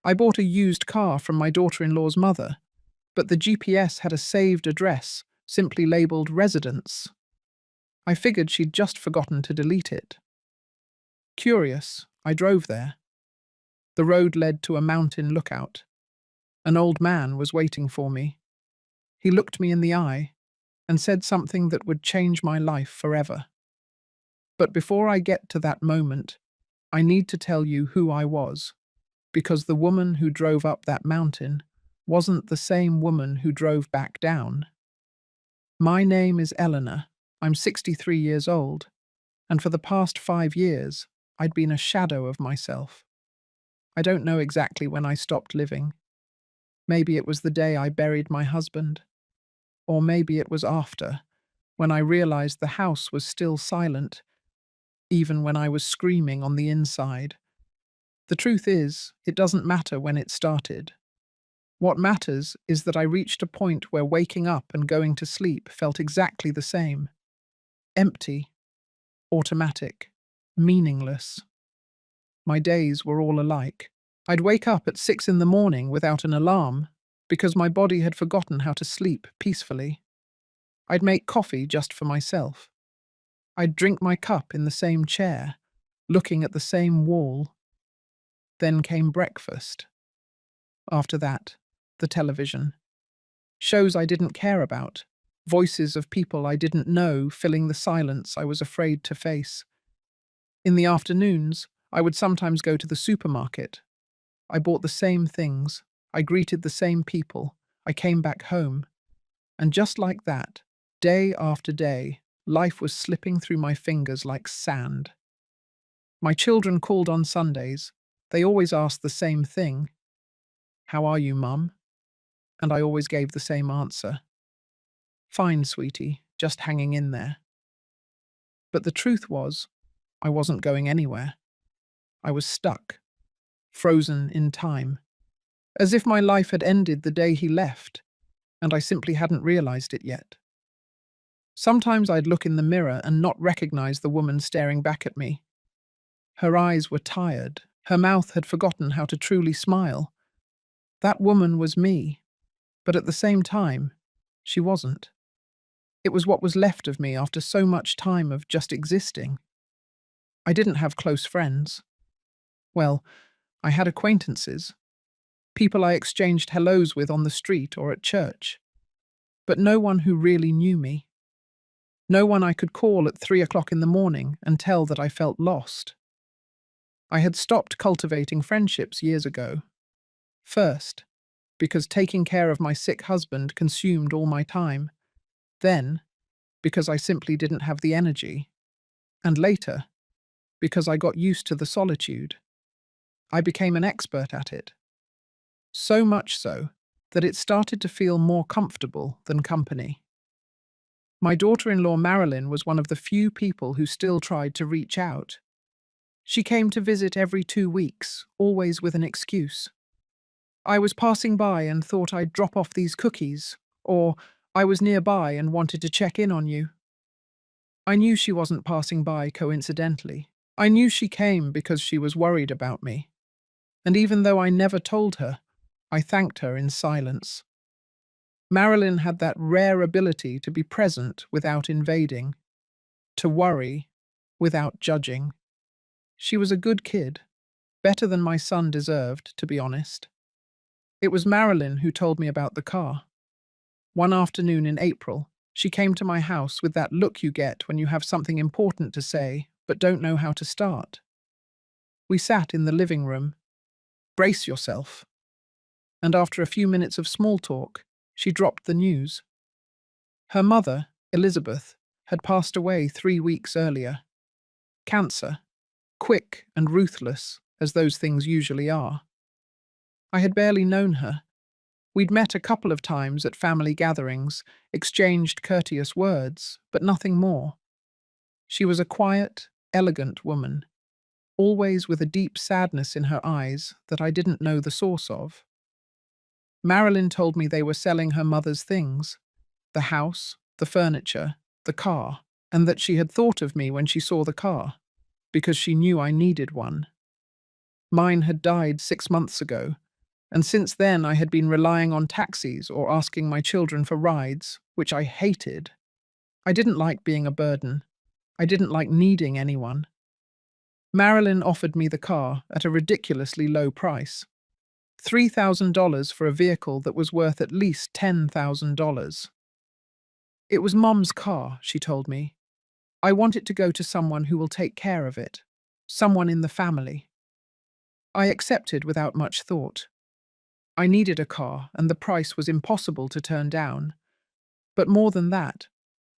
I bought a used car from my daughter-in-law's mother, but the GPS had a saved address, simply labelled residence. I figured she'd just forgotten to delete it. Curious, I drove there. The road led to a mountain lookout. An old man was waiting for me. He looked me in the eye and said something that would change my life forever. But before I get to that moment, I need to tell you who I was, because the woman who drove up that mountain wasn't the same woman who drove back down. My name is Eleanor. I'm 63 years old, and for the past 5 years, I'd been a shadow of myself. I don't know exactly when I stopped living. Maybe it was the day I buried my husband. Or maybe it was after, when I realized the house was still silent, even when I was screaming on the inside. The truth is, it doesn't matter when it started. What matters is that I reached a point where waking up and going to sleep felt exactly the same. Empty, automatic, meaningless. My days were all alike. I'd wake up at 6 in the morning without an alarm because my body had forgotten how to sleep peacefully. I'd make coffee just for myself. I'd drink my cup in the same chair, looking at the same wall. Then came breakfast. After that, the television. Shows I didn't care about. Voices of people I didn't know filling the silence I was afraid to face. In the afternoons, I would sometimes go to the supermarket. I bought the same things. I greeted the same people. I came back home. And just like that, day after day, life was slipping through my fingers like sand. My children called on Sundays. They always asked the same thing. "How are you, Mum?" And I always gave the same answer. "Fine, sweetie, just hanging in there." But the truth was, I wasn't going anywhere. I was stuck, frozen in time, as if my life had ended the day he left, and I simply hadn't realized it yet. Sometimes I'd look in the mirror and not recognize the woman staring back at me. Her eyes were tired. Her mouth had forgotten how to truly smile. That woman was me, but at the same time, she wasn't. It was what was left of me after so much time of just existing. I didn't have close friends. Well, I had acquaintances, people I exchanged hellos with on the street or at church, but no one who really knew me. No one I could call at 3 o'clock in the morning and tell that I felt lost. I had stopped cultivating friendships years ago. First, because taking care of my sick husband consumed all my time. Then, because I simply didn't have the energy. And later, because I got used to the solitude. I became an expert at it. So much so that it started to feel more comfortable than company. My daughter-in-law Marilyn was one of the few people who still tried to reach out. She came to visit every 2 weeks, always with an excuse. "I was passing by and thought I'd drop off these cookies," or "I was nearby and wanted to check in on you." I knew she wasn't passing by coincidentally. I knew she came because she was worried about me. And even though I never told her, I thanked her in silence. Marilyn had that rare ability to be present without invading, to worry without judging. She was a good kid, better than my son deserved, to be honest. It was Marilyn who told me about the car. One afternoon in April, she came to my house with that look you get when you have something important to say but don't know how to start. We sat in the living room. "Brace yourself." And after a few minutes of small talk, she dropped the news. Her mother, Elizabeth, had passed away 3 weeks earlier. Cancer, quick and ruthless, as those things usually are. I had barely known her. We'd met a couple of times at family gatherings, exchanged courteous words, but nothing more. She was a quiet, elegant woman, always with a deep sadness in her eyes that I didn't know the source of. Marilyn told me they were selling her mother's things, the house, the furniture, the car, and that she had thought of me when she saw the car, because she knew I needed one. Mine had died 6 months ago, And since then I had been relying on taxis or asking my children for rides, which I hated. I didn't like being a burden. I didn't like needing anyone. Marilyn offered me the car at a ridiculously low price. $3,000 for a vehicle that was worth at least $10,000. It was Mom's car, she told me. I want it to go to someone who will take care of it. Someone in the family. I accepted without much thought. I needed a car, and the price was impossible to turn down. But more than that,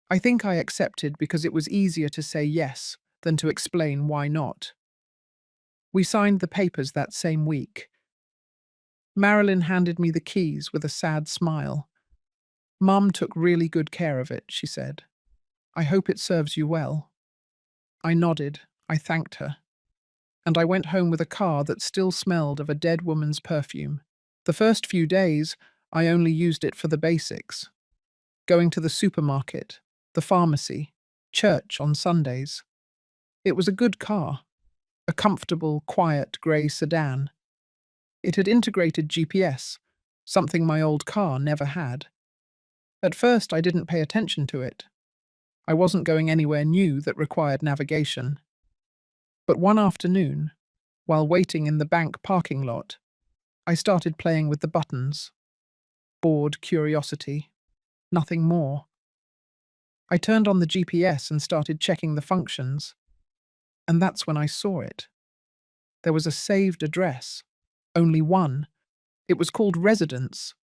I think I accepted because it was easier to say yes than to explain why not. We signed the papers that same week. Marilyn handed me the keys with a sad smile. Mum took really good care of it, she said. I hope it serves you well. I nodded, I thanked her. And I went home with a car that still smelled of a dead woman's perfume. The first few days, I only used it for the basics. Going to the supermarket, the pharmacy, church on Sundays. It was a good car, a comfortable, quiet grey sedan. It had integrated GPS, something my old car never had. At first, I didn't pay attention to it. I wasn't going anywhere new that required navigation. But one afternoon, while waiting in the bank parking lot, I started playing with the buttons. Bored curiosity, nothing more. I turned on the GPS and started checking the functions. And that's when I saw it. There was a saved address. Only one. It was called Residence.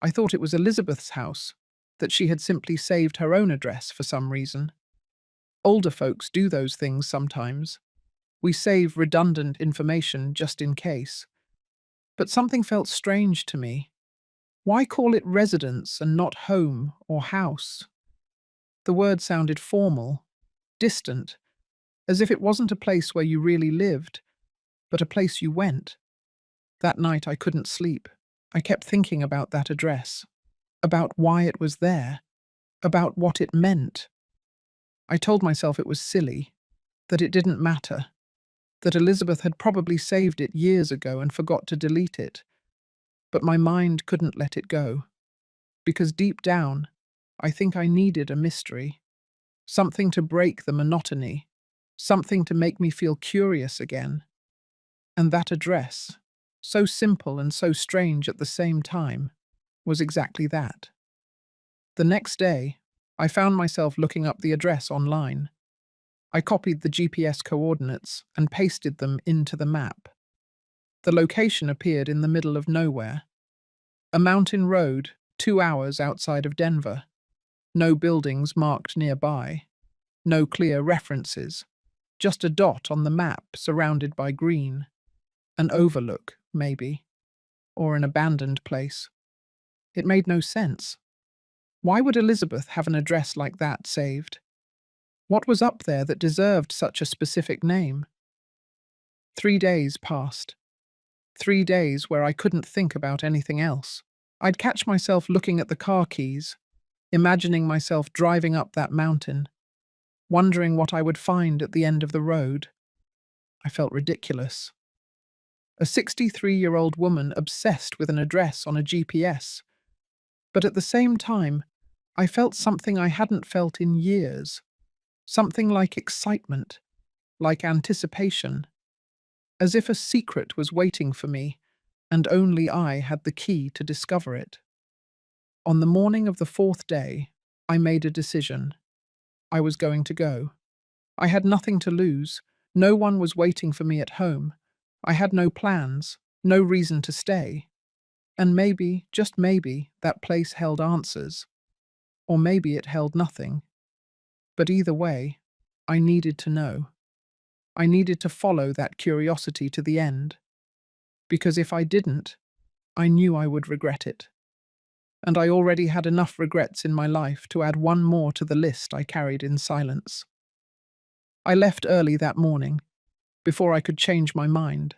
I thought it was Elizabeth's house, that she had simply saved her own address for some reason. Older folks do those things sometimes. We save redundant information just in case. But something felt strange to me. Why call it residence and not home or house? The word sounded formal, distant, as if it wasn't a place where you really lived, but a place you went. That night I couldn't sleep. I kept thinking about that address, about why it was there, about what it meant. I told myself it was silly, that it didn't matter, that Elizabeth had probably saved it years ago and forgot to delete it. But my mind couldn't let it go, because deep down, I think I needed a mystery, something to break the monotony, something to make me feel curious again. And that address, so simple and so strange at the same time, was exactly that. The next day, I found myself looking up the address online. I copied the GPS coordinates and pasted them into the map. The location appeared in the middle of nowhere. A mountain road, 2 hours outside of Denver. No buildings marked nearby. No clear references. Just a dot on the map surrounded by green. An overlook, maybe. Or an abandoned place. It made no sense. Why would Elizabeth have an address like that saved? What was up there that deserved such a specific name? 3 days passed. 3 days where I couldn't think about anything else. I'd catch myself looking at the car keys, imagining myself driving up that mountain, wondering what I would find at the end of the road. I felt ridiculous. A 63-year-old woman obsessed with an address on a GPS. But at the same time, I felt something I hadn't felt in years. Something like excitement, like anticipation. As if a secret was waiting for me, and only I had the key to discover it. On the morning of the 4th day, I made a decision. I was going to go. I had nothing to lose. No one was waiting for me at home. I had no plans, no reason to stay. And maybe, just maybe, that place held answers. Or maybe it held nothing. But either way, I needed to know. I needed to follow that curiosity to the end. Because if I didn't, I knew I would regret it. And I already had enough regrets in my life to add one more to the list I carried in silence. I left early that morning, before I could change my mind.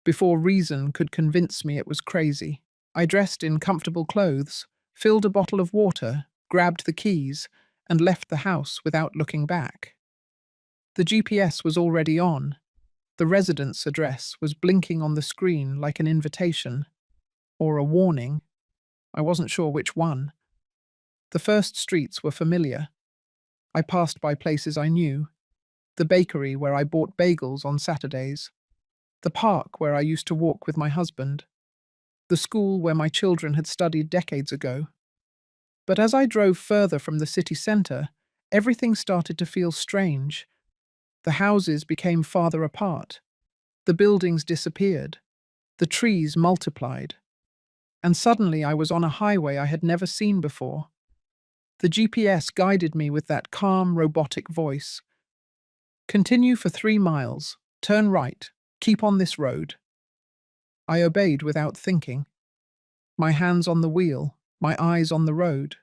Before reason could convince me it was crazy. I dressed in comfortable clothes, filled a bottle of water, grabbed the keys, and left the house without looking back. The GPS was already on. The residence address was blinking on the screen like an invitation, or a warning. I wasn't sure which one. The first streets were familiar. I passed by places I knew. The bakery where I bought bagels on Saturdays. The park where I used to walk with my husband. The school where my children had studied decades ago. But as I drove further from the city centre, everything started to feel strange. The houses became farther apart. The buildings disappeared. The trees multiplied. And suddenly I was on a highway I had never seen before. The GPS guided me with that calm, robotic voice. Continue for 3 miles. Turn right. Keep on this road. I obeyed without thinking. My hands on the wheel, my eyes on the road.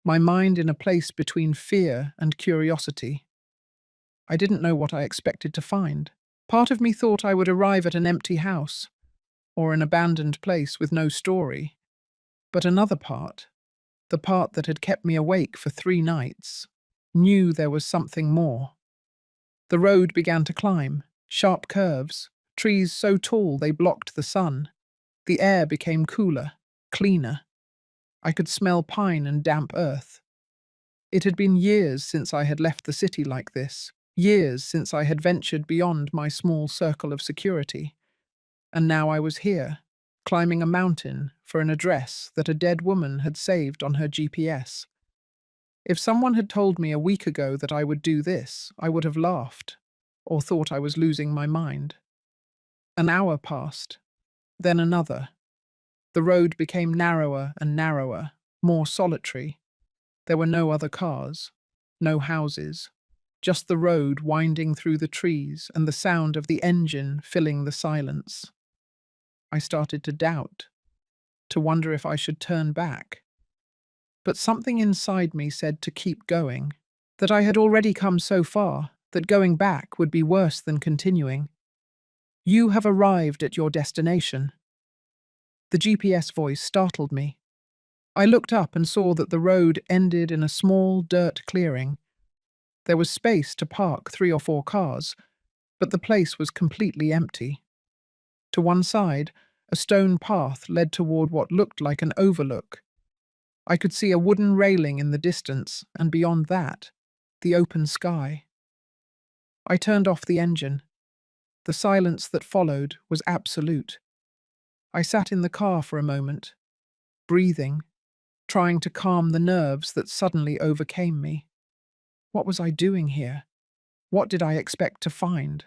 My mind in a place between fear and curiosity. I didn't know what I expected to find. Part of me thought I would arrive at an empty house, or an abandoned place with no story. But another part, the part that had kept me awake for 3 nights, knew there was something more. The road began to climb, sharp curves, trees so tall they blocked the sun. The air became cooler, cleaner. I could smell pine and damp earth. It had been years since I had left the city like this, years since I had ventured beyond my small circle of security. And now I was here, climbing a mountain for an address that a dead woman had saved on her GPS. If someone had told me a week ago that I would do this, I would have laughed, or thought I was losing my mind. An hour passed, then another. The road became narrower and narrower, more solitary. There were no other cars, no houses, just the road winding through the trees and the sound of the engine filling the silence. I started to doubt, to wonder if I should turn back. But something inside me said to keep going, that I had already come so far that going back would be worse than continuing. You have arrived at your destination. The GPS voice startled me. I looked up and saw that the road ended in a small dirt clearing. There was space to park 3 or 4 cars, but the place was completely empty. To one side, a stone path led toward what looked like an overlook. I could see a wooden railing in the distance, and beyond that, the open sky. I turned off the engine. The silence that followed was absolute. I sat in the car for a moment, breathing, trying to calm the nerves that suddenly overcame me. What was I doing here? What did I expect to find?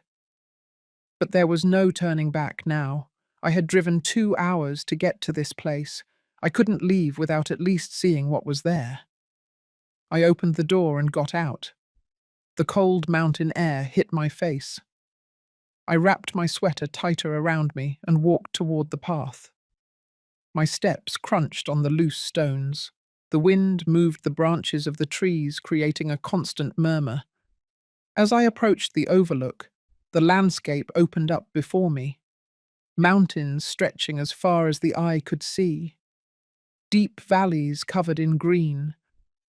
But there was no turning back now. I had driven 2 hours to get to this place. I couldn't leave without at least seeing what was there. I opened the door and got out. The cold mountain air hit my face. I wrapped my sweater tighter around me and walked toward the path. My steps crunched on the loose stones. The wind moved the branches of the trees, creating a constant murmur. As I approached the overlook, the landscape opened up before me. Mountains stretching as far as the eye could see. Deep valleys covered in green.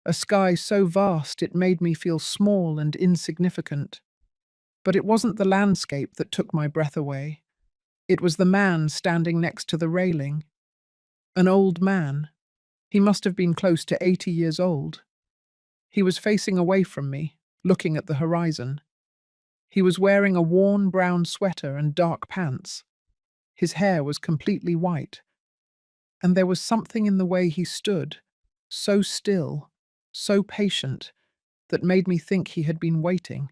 A sky so vast it made me feel small and insignificant. But it wasn't the landscape that took my breath away. It was the man standing next to the railing. An old man. He must have been close to 80 years old. He was facing away from me, looking at the horizon. He was wearing a worn brown sweater and dark pants. His hair was completely white. And there was something in the way he stood, so still, so patient, that made me think he had been waiting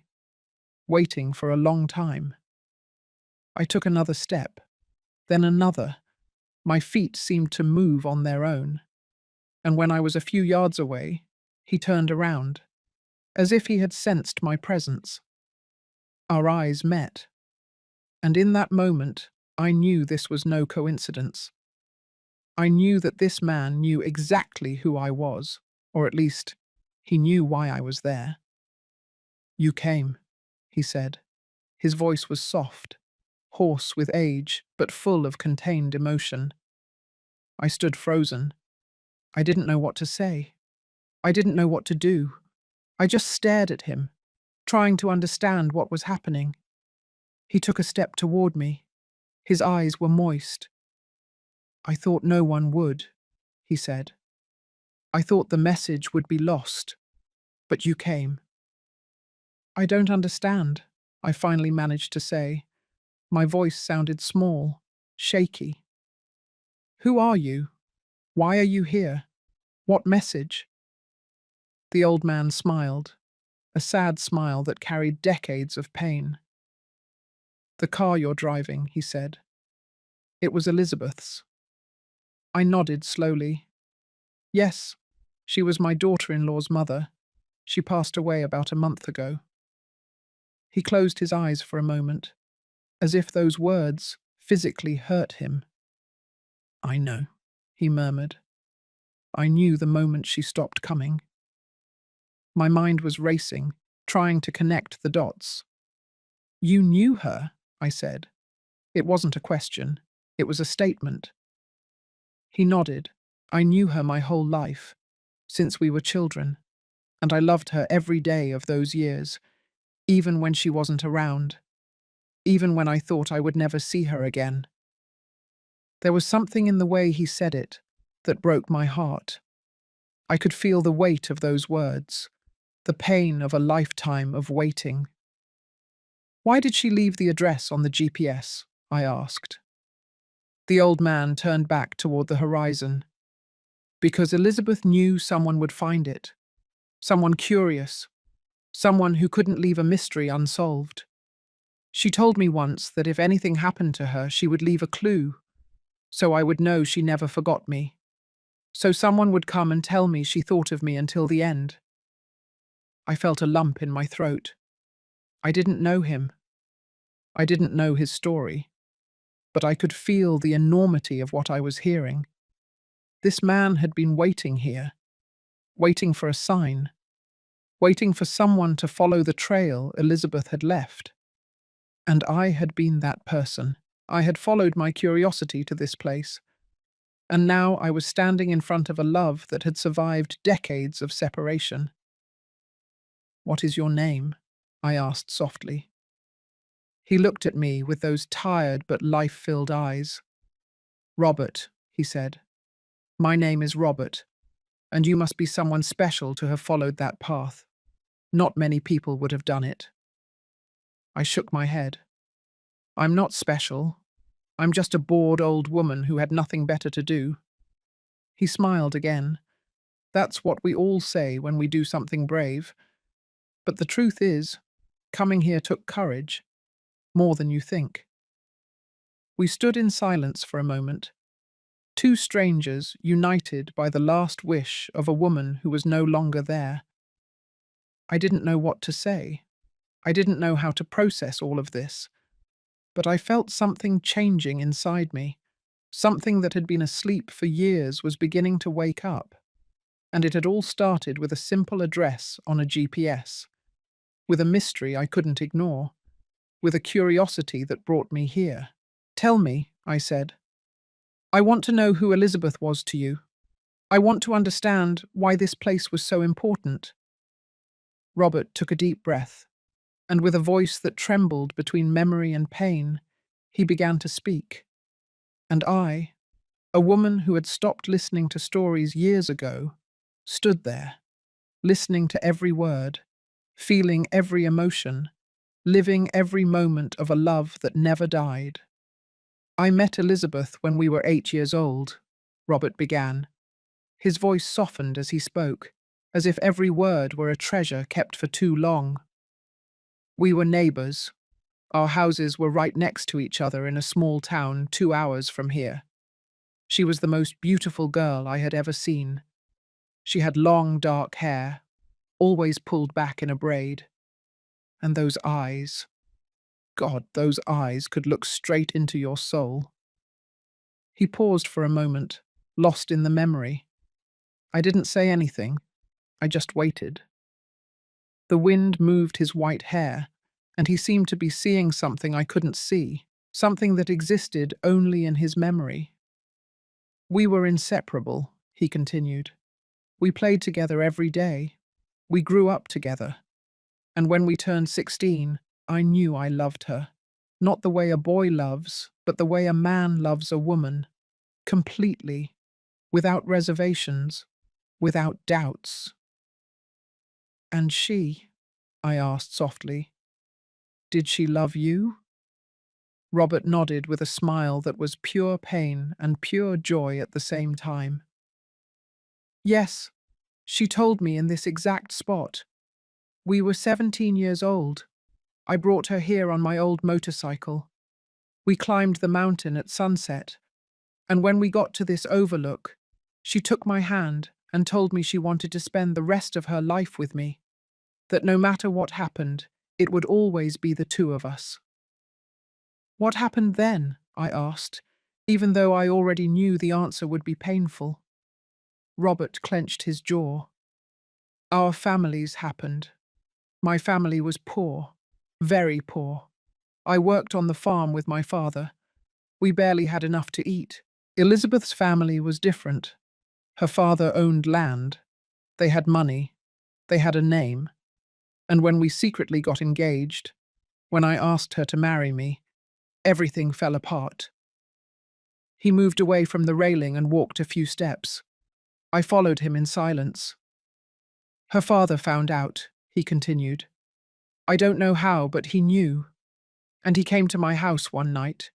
for a long time. I took another step, then another. My feet seemed to move on their own. And when I was a few yards away, he turned around, as if he had sensed my presence. Our eyes met. And in that moment, I knew this was no coincidence. I knew that this man knew exactly who I was, or at least, he knew why I was there. You came, he said. His voice was soft, hoarse with age, but full of contained emotion. I stood frozen. I didn't know what to say. I didn't know what to do. I just stared at him, trying to understand what was happening. He took a step toward me. His eyes were moist. "I thought no one would," he said. "I thought the message would be lost, but you came." "I don't understand," I finally managed to say. My voice sounded small, shaky. "Who are you? Why are you here? What message?" The old man smiled, a sad smile that carried decades of pain. "The car you're driving," he said. "It was Elizabeth's." I nodded slowly. "Yes, she was my daughter-in-law's mother. She passed away about a month ago." He closed his eyes for a moment, as if those words physically hurt him. "I know," he murmured. "I knew the moment she stopped coming." My mind was racing, trying to connect the dots. "You knew her?" I said. It wasn't a question. It was a statement. He nodded. "I knew her my whole life, since we were children, and I loved her every day of those years, even when she wasn't around, even when I thought I would never see her again." There was something in the way he said it that broke my heart. I could feel the weight of those words, the pain of a lifetime of waiting. "Why did she leave the address on the GPS?" I asked. The old man turned back toward the horizon. "Because Elizabeth knew someone would find it. Someone curious. Someone who couldn't leave a mystery unsolved. She told me once that if anything happened to her, she would leave a clue, so I would know she never forgot me. So someone would come and tell me she thought of me until the end." I felt a lump in my throat. I didn't know him. I didn't know his story, but I could feel the enormity of what I was hearing. This man had been waiting here, waiting for a sign, waiting for someone to follow the trail Elizabeth had left. And I had been that person. I had followed my curiosity to this place, and now I was standing in front of a love that had survived decades of separation. "What is your name?" I asked softly. He looked at me with those tired but life-filled eyes. "Robert," he said. "My name is Robert, and you must be someone special to have followed that path. Not many people would have done it." I shook my head. "I'm not special. I'm just a bored old woman who had nothing better to do." He smiled again. "That's what we all say when we do something brave. But the truth is, coming here took courage, more than you think." We stood in silence for a moment, two strangers united by the last wish of a woman who was no longer there. I didn't know what to say. I didn't know how to process all of this, but I felt something changing inside me. Something that had been asleep for years was beginning to wake up, and it had all started with a simple address on a GPS, with a mystery I couldn't ignore, with a curiosity that brought me here. "Tell me," I said. "I want to know who Elizabeth was to you. I want to understand why this place was so important." Robert took a deep breath, and with a voice that trembled between memory and pain, he began to speak. And I, a woman who had stopped listening to stories years ago, stood there, listening to every word, feeling every emotion, living every moment of a love that never died. "I met Elizabeth when we were 8 years old," Robert began. His voice softened as he spoke, as if every word were a treasure kept for too long. "We were neighbors. Our houses were right next to each other in a small town 2 hours from here. She was the most beautiful girl I had ever seen. She had long, dark hair, always pulled back in a braid. And those eyes. God, those eyes could look straight into your soul." He paused for a moment, lost in the memory. I didn't say anything. I just waited. The wind moved his white hair, and he seemed to be seeing something I couldn't see, something that existed only in his memory. "We were inseparable," he continued. "We played together every day. We grew up together. And when we turned 16, I knew I loved her. Not the way a boy loves, but the way a man loves a woman, completely, without reservations, without doubts. And she, I asked softly, did she love you? Robert nodded with a smile that was pure pain and pure joy at the same time. Yes, she told me in this exact spot. We were 17 years old. I brought her here on my old motorcycle. We climbed the mountain at sunset, and when we got to this overlook, she took my hand and told me she wanted to spend the rest of her life with me, that no matter what happened, it would always be the two of us. What happened then? I asked, even though I already knew the answer would be painful. Robert clenched his jaw. Our families happened. My family was poor, very poor. I worked on the farm with my father. We barely had enough to eat. Elizabeth's family was different. Her father owned land. They had money. They had a name. And when we secretly got engaged, when I asked her to marry me, everything fell apart. He moved away from the railing and walked a few steps. I followed him in silence. Her father found out, he continued. I don't know how, but he knew. And he came to my house one night.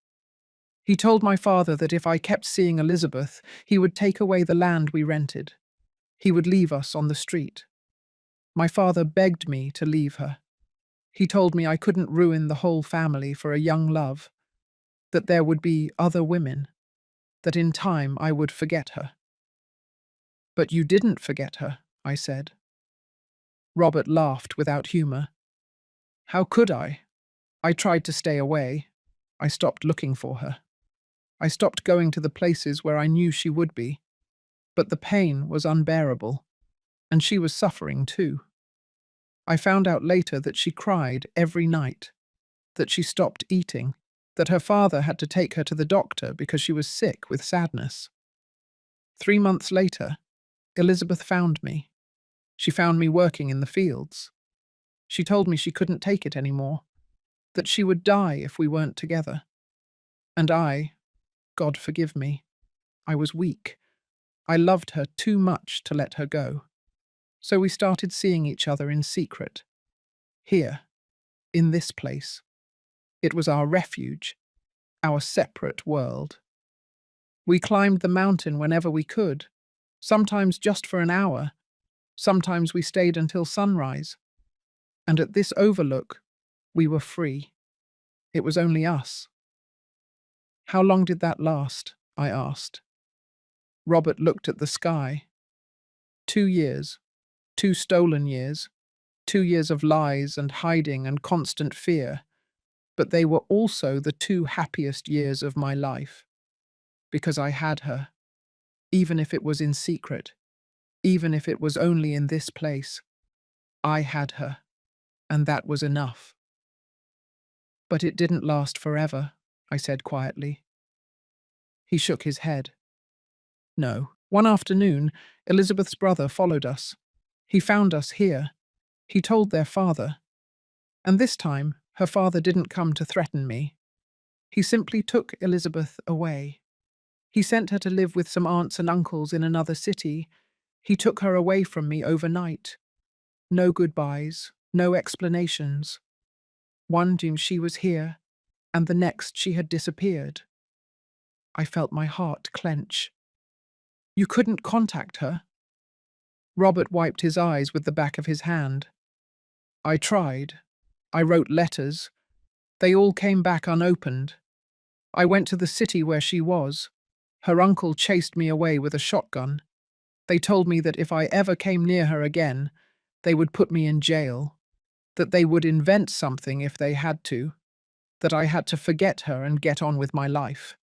He told my father that if I kept seeing Elizabeth, he would take away the land we rented. He would leave us on the street. My father begged me to leave her. He told me I couldn't ruin the whole family for a young love, that there would be other women, that in time I would forget her. But you didn't forget her, I said. Robert laughed without humor. How could I? I tried to stay away. I stopped looking for her. I stopped going to the places where I knew she would be. But the pain was unbearable, and she was suffering too. I found out later that she cried every night, that she stopped eating, that her father had to take her to the doctor because she was sick with sadness. 3 months later, Elizabeth found me. She found me working in the fields. She told me she couldn't take it anymore, that she would die if we weren't together. And I, God forgive me, I was weak. I loved her too much to let her go. So we started seeing each other in secret. Here, in this place. It was our refuge, our separate world. We climbed the mountain whenever we could, sometimes just for an hour, sometimes we stayed until sunrise. And at this overlook, we were free. It was only us. How long did that last? I asked. Robert looked at the sky. 2 years. 2 stolen years. 2 years of lies and hiding and constant fear. But they were also the 2 happiest years of my life. Because I had her. Even if it was in secret. Even if it was only in this place. I had her. And that was enough. But it didn't last forever, I said quietly. He shook his head. No. One afternoon, Elizabeth's brother followed us. He found us here. He told their father. And this time, her father didn't come to threaten me. He simply took Elizabeth away. He sent her to live with some aunts and uncles in another city. He took her away from me overnight. No goodbyes, no explanations. One day she was here, and the next she had disappeared. I felt my heart clench. You couldn't contact her? Robert wiped his eyes with the back of his hand. I tried. I wrote letters. They all came back unopened. I went to the city where she was. Her uncle chased me away with a shotgun. They told me that if I ever came near her again, they would put me in jail, that they would invent something if they had to, that I had to forget her and get on with my life.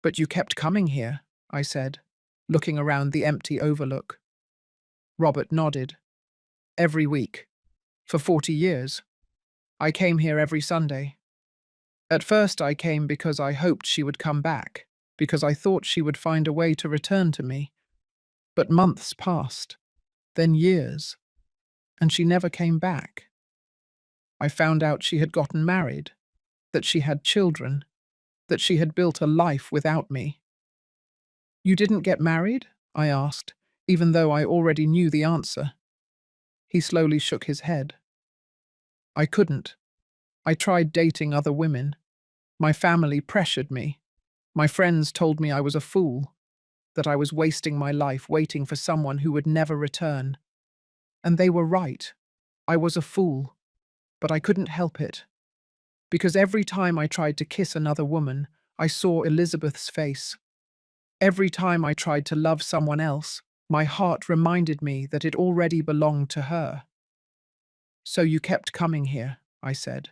But you kept coming here, I said, looking around the empty overlook. Robert nodded. Every week. For 40 years. I came here every Sunday. At first I came because I hoped she would come back, because I thought she would find a way to return to me. But months passed, then years, and she never came back. I found out she had gotten married. that she had children, that she had built a life without me. You didn't get married? I asked, even though I already knew the answer. He slowly shook his head. I couldn't. I tried dating other women. My family pressured me. My friends told me I was a fool, that I was wasting my life waiting for someone who would never return. And they were right. I was a fool. But I couldn't help it. Because every time I tried to kiss another woman, I saw Elizabeth's face. Every time I tried to love someone else, my heart reminded me that it already belonged to her. So you kept coming here, I said.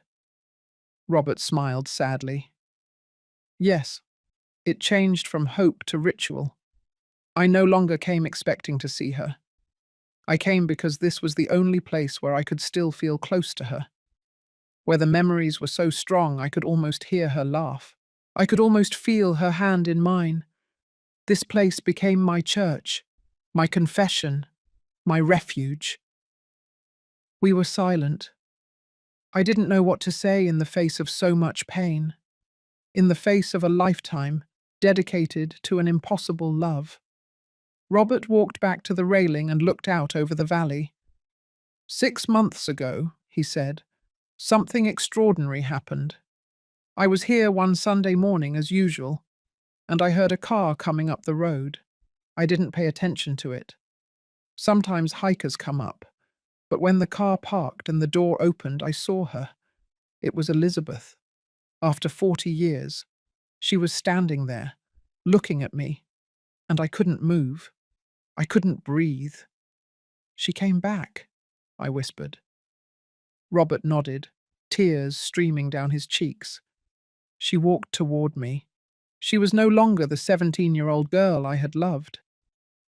Robert smiled sadly. Yes, it changed from hope to ritual. I no longer came expecting to see her. I came because this was the only place where I could still feel close to her, where the memories were so strong I could almost hear her laugh. I could almost feel her hand in mine. This place became my church, my confession, my refuge. We were silent. I didn't know what to say in the face of so much pain, in the face of a lifetime dedicated to an impossible love. Robert walked back to the railing and looked out over the valley. 6 months ago, he said, something extraordinary happened. I was here one Sunday morning as usual, and I heard a car coming up the road. I didn't pay attention to it. Sometimes hikers come up, but when the car parked and the door opened, I saw her. It was Elizabeth. After 40 years, she was standing there, looking at me, and I couldn't move. I couldn't breathe. She came back, I whispered. Robert nodded, tears streaming down his cheeks. She walked toward me. She was no longer the 17-year-old girl I had loved.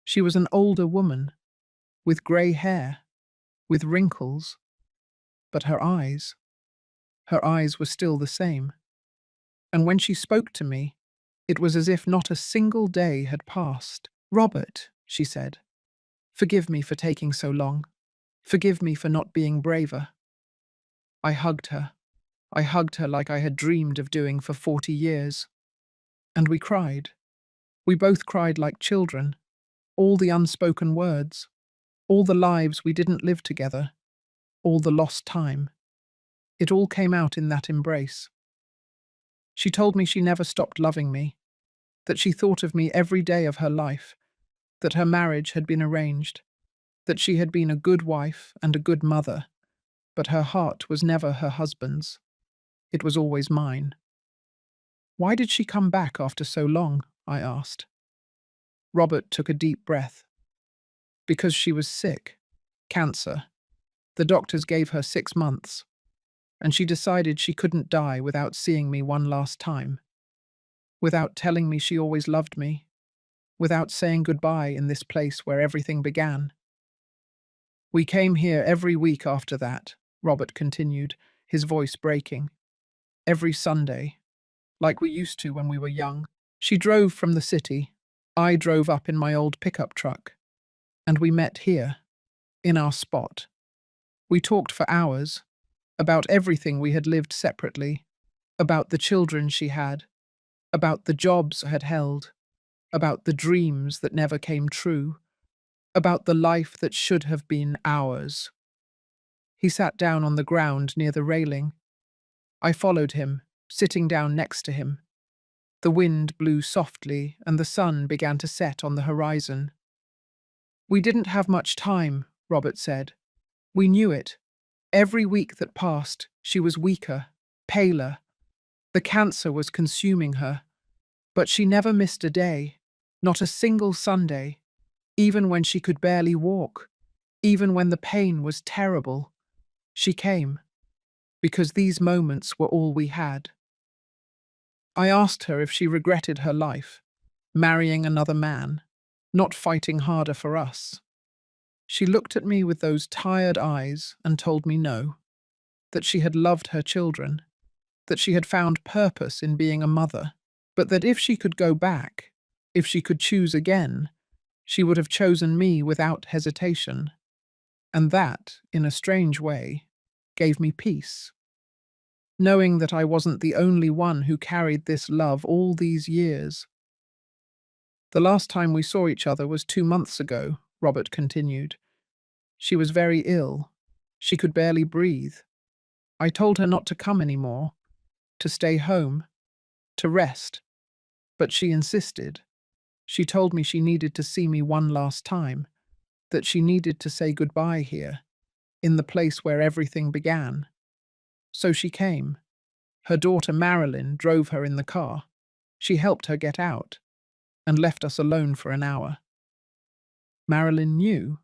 She was an older woman, with grey hair, with wrinkles. But her eyes were still the same. And when she spoke to me, it was as if not a single day had passed. Robert, she said, forgive me for taking so long. Forgive me for not being braver. I hugged her. I hugged her like I had dreamed of doing for 40 years. And we cried. We both cried like children. All the unspoken words. All the lives we didn't live together. All the lost time. It all came out in that embrace. She told me she never stopped loving me, that she thought of me every day of her life, that her marriage had been arranged, that she had been a good wife and a good mother, but her heart was never her husband's. It was always mine. Why did she come back after so long? I asked. Robert took a deep breath. Because she was sick. Cancer. The doctors gave her 6 months, and she decided she couldn't die without seeing me one last time, without telling me she always loved me, without saying goodbye in this place where everything began. We came here every week after that, Robert continued, his voice breaking. Every Sunday, like we used to when we were young. She drove from the city. I drove up in my old pickup truck. And we met here, in our spot. We talked for hours, about everything we had lived separately, about the children she had, about the jobs I had held, about the dreams that never came true, about the life that should have been ours. He sat down on the ground near the railing. I followed him, sitting down next to him. The wind blew softly and the sun began to set on the horizon. We didn't have much time, Robert said. We knew it. Every week that passed, she was weaker, paler. The cancer was consuming her. But she never missed a day, not a single Sunday, even when she could barely walk, even when the pain was terrible. She came, because these moments were all we had. I asked her if she regretted her life, marrying another man, not fighting harder for us. She looked at me with those tired eyes and told me no, that she had loved her children, that she had found purpose in being a mother, but that if she could go back, if she could choose again, she would have chosen me without hesitation. And that, in a strange way, gave me peace. knowing that I wasn't the only one who carried this love all these years. The last time we saw each other was 2 months ago, Robert continued. She was very ill. She could barely breathe. I told her not to come anymore, to stay home, to rest, but she insisted. She told me she needed to see me one last time, that she needed to say goodbye here, in the place where everything began. So she came. Her daughter Marilyn drove her in the car. She helped her get out, and left us alone for an hour. Marilyn knew?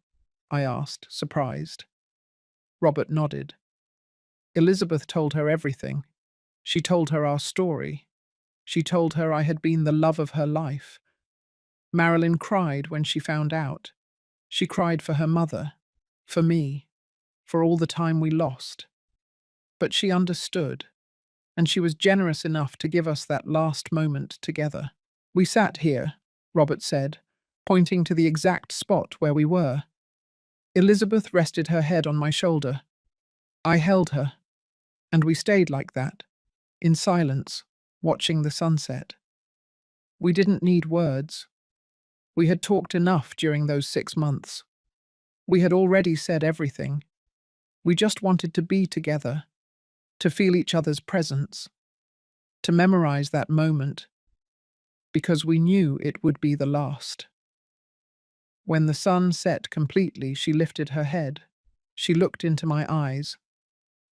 I asked, surprised. Robert nodded. Elizabeth told her everything. She told her our story. She told her I had been the love of her life. Marilyn cried when she found out. She cried for her mother, for me, for all the time we lost. But she understood, and she was generous enough to give us that last moment together. We sat here, Robert said, pointing to the exact spot where we were. Elizabeth rested her head on my shoulder. I held her, and we stayed like that, in silence, watching the sunset. We didn't need words. We had talked enough during those 6 months. We had already said everything. We just wanted to be together, to feel each other's presence, to memorize that moment, because we knew it would be the last. When the sun set completely, she lifted her head. She looked into my eyes,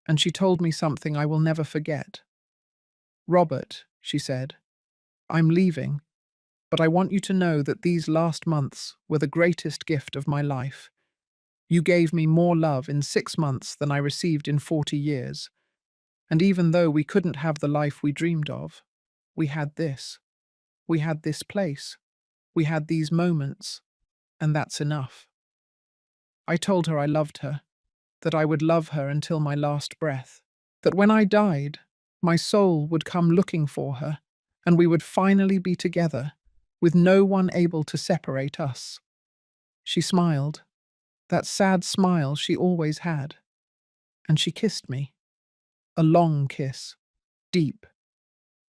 and she told me something I will never forget. Robert, she said, I'm leaving, but I want you to know that these last months were the greatest gift of my life. You gave me more love in 6 months than I received in 40 years. And even though we couldn't have the life we dreamed of, we had this. We had this place. We had these moments. And that's enough. I told her I loved her, that I would love her until my last breath, that when I died, my soul would come looking for her, and we would finally be together, with no one able to separate us. She smiled, that sad smile she always had, and she kissed me. A long kiss, deep.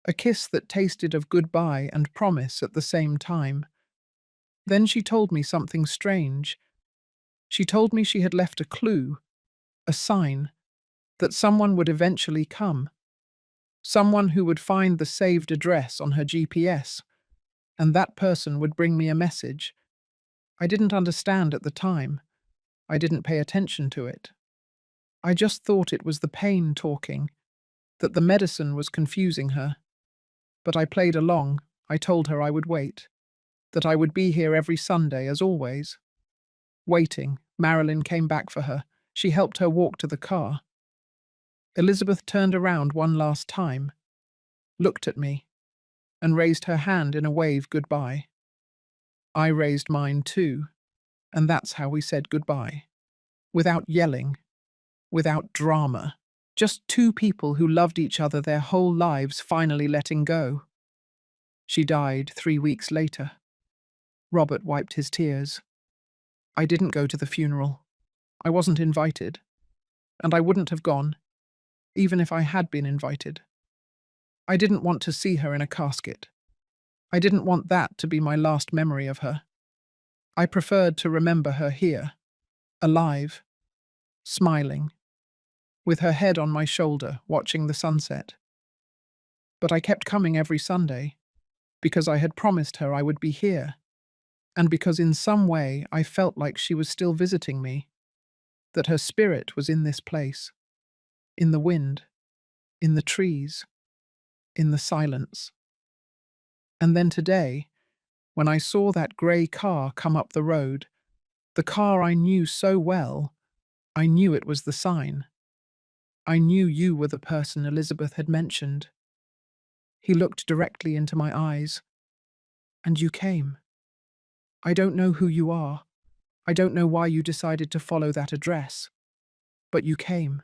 A kiss that tasted of goodbye and promise at the same time. Then she told me something strange. She told me she had left a clue, a sign, that someone would eventually come. Someone who would find the saved address on her GPS, and that person would bring me a message. I didn't understand at the time. I didn't pay attention to it. I just thought it was the pain talking, that the medicine was confusing her. But I played along. I told her I would wait, that I would be here every Sunday as always. Waiting, Marilyn came back for her. She helped her walk to the car. Elizabeth turned around one last time, looked at me, and raised her hand in a wave goodbye. I raised mine too, and that's how we said goodbye. Without yelling, without drama. Just two people who loved each other their whole lives finally letting go. She died 3 weeks later. Robert wiped his tears. I didn't go to the funeral. I wasn't invited. And I wouldn't have gone, even if I had been invited. I didn't want to see her in a casket. I didn't want that to be my last memory of her. I preferred to remember her here, alive, smiling, with her head on my shoulder, watching the sunset. But I kept coming every Sunday, because I had promised her I would be here, and because in some way I felt like she was still visiting me, that her spirit was in this place, in the wind, in the trees, in the silence. And then today, when I saw that grey car come up the road, the car I knew so well, I knew it was the sign. I knew you were the person Elizabeth had mentioned. He looked directly into my eyes, and you came. I don't know who you are. I don't know why you decided to follow that address, but you came.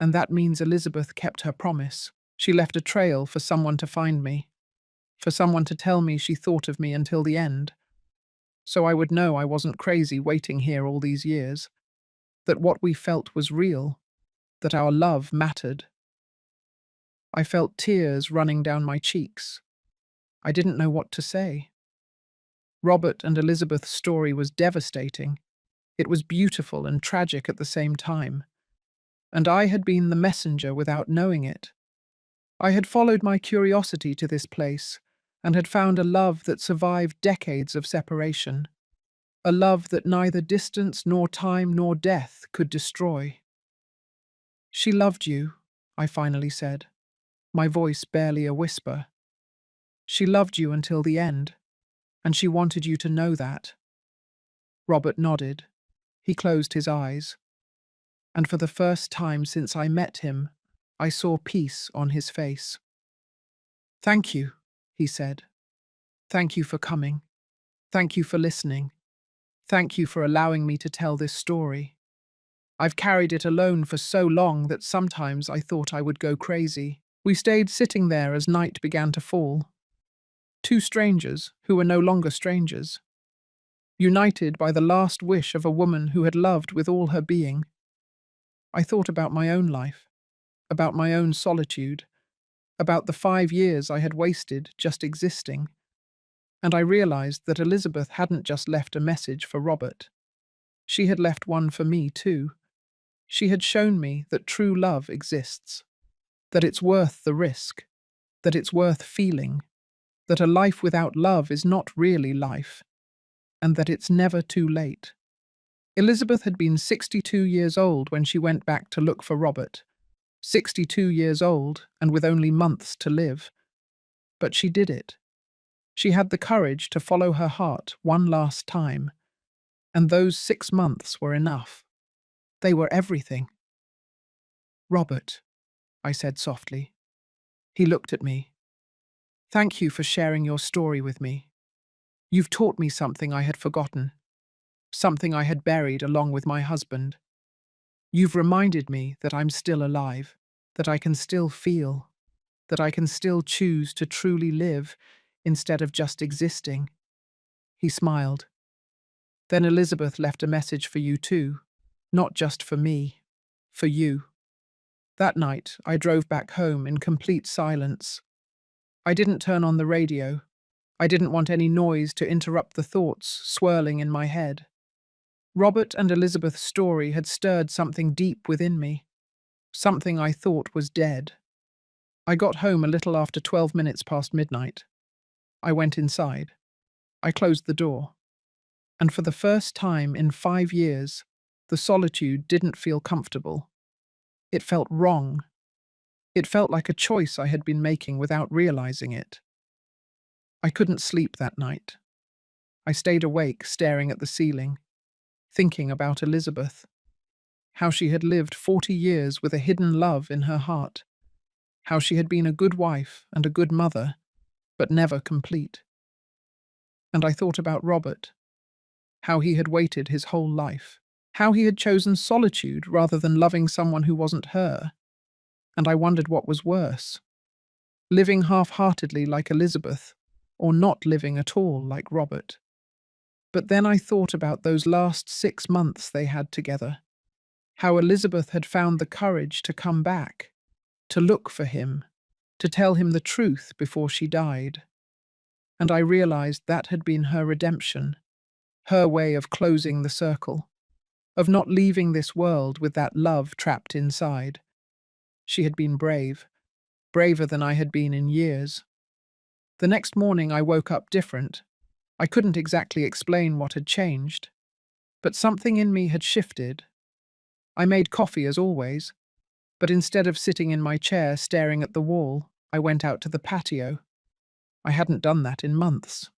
And that means Elizabeth kept her promise. She left a trail for someone to find me, for someone to tell me she thought of me until the end, so I would know I wasn't crazy waiting here all these years, that what we felt was real, that our love mattered. I felt tears running down my cheeks. I didn't know what to say. Robert and Elizabeth's story was devastating. It was beautiful and tragic at the same time. And I had been the messenger without knowing it. I had followed my curiosity to this place and had found a love that survived decades of separation. A love that neither distance nor time nor death could destroy. She loved you, I finally said, my voice barely a whisper. She loved you until the end, and she wanted you to know that. Robert nodded. He closed his eyes. And for the first time since I met him, I saw peace on his face. Thank you, he said. Thank you for coming. Thank you for listening. Thank you for allowing me to tell this story. I've carried it alone for so long that sometimes I thought I would go crazy. We stayed sitting there as night began to fall. Two strangers who were no longer strangers. United by the last wish of a woman who had loved with all her being. I thought about my own life, about my own solitude, about the 5 years I had wasted just existing. And I realized that Elizabeth hadn't just left a message for Robert. She had left one for me too. She had shown me that true love exists, that it's worth the risk, that it's worth feeling, that a life without love is not really life, and that it's never too late. Elizabeth had been 62 years old when she went back to look for Robert. 62 years old and with only months to live. But she did it. She had the courage to follow her heart one last time, and those 6 months were enough. They were everything. Robert, I said softly. He looked at me. Thank you for sharing your story with me. You've taught me something I had forgotten, something I had buried along with my husband. You've reminded me that I'm still alive, that I can still feel, that I can still choose to truly live instead of just existing. He smiled. Then Elizabeth left a message for you too, not just for me, for you. That night, I drove back home in complete silence. I didn't turn on the radio. I didn't want any noise to interrupt the thoughts swirling in my head. Robert and Elizabeth's story had stirred something deep within me, something I thought was dead. I got home a little after 12 minutes past midnight. I went inside. I closed the door. And for the first time in 5 years, the solitude didn't feel comfortable. It felt wrong. It felt like a choice I had been making without realizing it. I couldn't sleep that night. I stayed awake, staring at the ceiling, thinking about Elizabeth, how she had lived 40 years with a hidden love in her heart, how she had been a good wife and a good mother, but never complete. And I thought about Robert, how he had waited his whole life, how he had chosen solitude rather than loving someone who wasn't her. And I wondered what was worse, living half-heartedly like Elizabeth, or not living at all like Robert. But then I thought about those last 6 months they had together, how Elizabeth had found the courage to come back, to look for him, to tell him the truth before she died. And I realized that had been her redemption, her way of closing the circle, of not leaving this world with that love trapped inside. She had been brave, braver than I had been in years. The next morning I woke up different. I couldn't exactly explain what had changed, but something in me had shifted. I made coffee as always, but instead of sitting in my chair staring at the wall, I went out to the patio. I hadn't done that in months.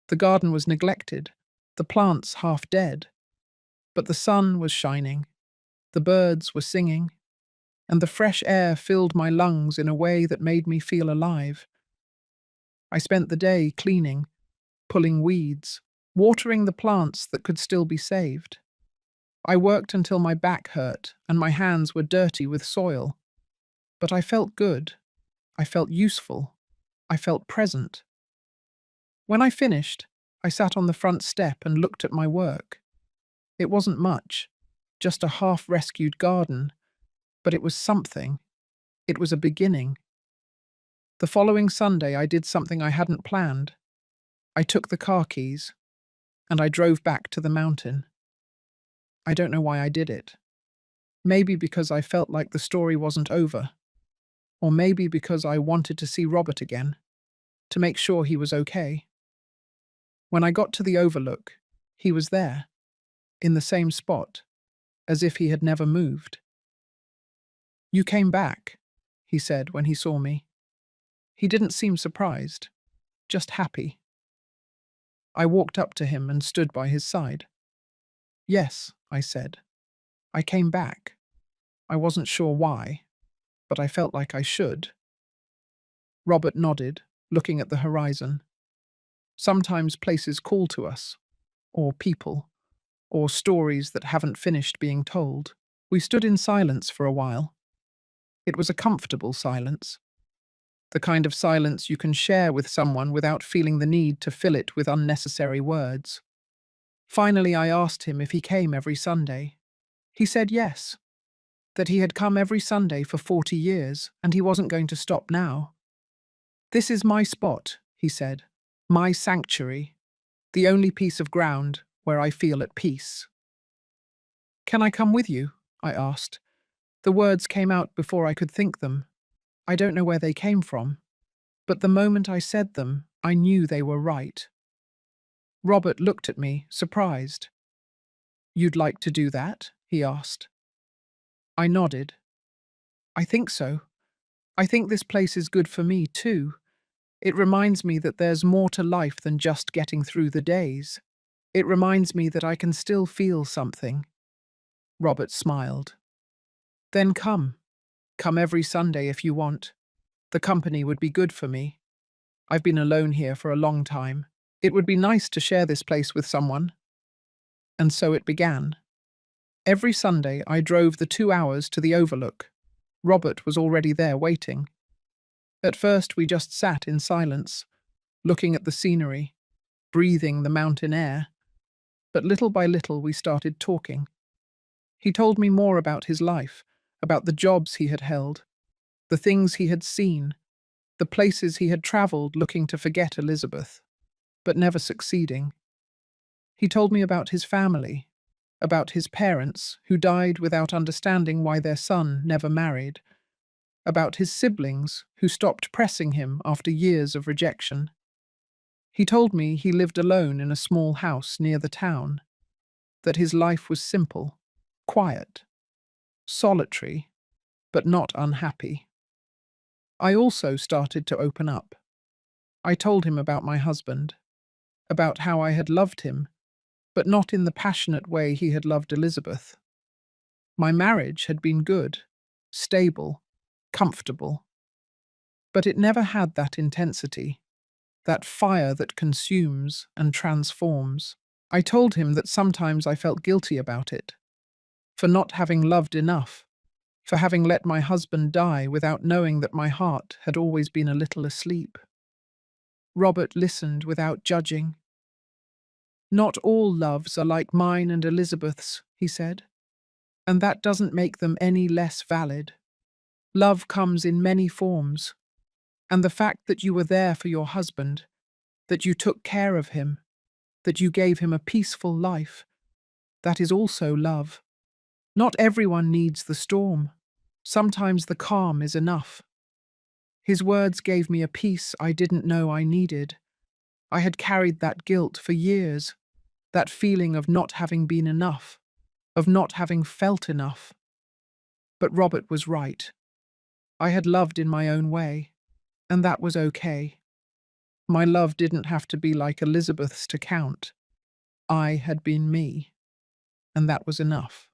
The garden was neglected, the plants half dead, but the sun was shining, the birds were singing, and the fresh air filled my lungs in a way that made me feel alive. I spent the day cleaning, pulling weeds, watering the plants that could still be saved. I worked until my back hurt and my hands were dirty with soil. But I felt good. I felt useful. I felt present. When I finished, I sat on the front step and looked at my work. It wasn't much, just a half-rescued garden, but it was something. It was a beginning. The following Sunday, I did something I hadn't planned. I took the car keys and I drove back to the mountain. I don't know why I did it. Maybe because I felt like the story wasn't over, or maybe because I wanted to see Robert again, to make sure he was okay. When I got to the overlook, he was there, in the same spot, as if he had never moved. "You came back," he said when he saw me. He didn't seem surprised, just happy. I walked up to him and stood by his side. "Yes," I said. "I came back. I wasn't sure why, but I felt like I should." Robert nodded, looking at the horizon. Sometimes places call to us, or people, or stories that haven't finished being told. We stood in silence for a while. It was a comfortable silence, the kind of silence you can share with someone without feeling the need to fill it with unnecessary words. Finally, I asked him if he came every Sunday. He said yes, that he had come every Sunday for 40 years, and he wasn't going to stop now. "This is my spot," he said, "my sanctuary, the only piece of ground where I feel at peace." "Can I come with you?" I asked. The words came out before I could think them. I don't know where they came from, but the moment I said them, I knew they were right. Robert looked at me, surprised. "You'd like to do that?" he asked. I nodded. "I think so. I think this place is good for me, too. It reminds me that there's more to life than just getting through the days. It reminds me that I can still feel something." Robert smiled. "Then come. Come every Sunday if you want. The company would be good for me. I've been alone here for a long time. It would be nice to share this place with someone." And so it began. Every Sunday I drove the 2 hours to the overlook. Robert was already there waiting. At first we just sat in silence, looking at the scenery, breathing the mountain air. But little by little we started talking. He told me more about his life, about the jobs he had held, the things he had seen, the places he had travelled looking to forget Elizabeth, but never succeeding. He told me about his family, about his parents who died without understanding why their son never married, about his siblings who stopped pressing him after years of rejection. He told me he lived alone in a small house near the town, that his life was simple, quiet, solitary, but not unhappy. I also started to open up. I told him about my husband, about how I had loved him, but not in the passionate way he had loved Elizabeth. My marriage had been good, stable, comfortable, but it never had that intensity, that fire that consumes and transforms. I told him that sometimes I felt guilty about it, for not having loved enough, for having let my husband die without knowing that my heart had always been a little asleep. Robert listened without judging. "Not all loves are like mine and Elizabeth's," he said, "and that doesn't make them any less valid. Love comes in many forms, and the fact that you were there for your husband, that you took care of him, that you gave him a peaceful life, that is also love. Not everyone needs the storm. Sometimes the calm is enough." His words gave me a peace I didn't know I needed. I had carried that guilt for years, that feeling of not having been enough, of not having felt enough. But Robert was right. I had loved in my own way, and that was okay. My love didn't have to be like Elizabeth's to count. I had been me, and that was enough.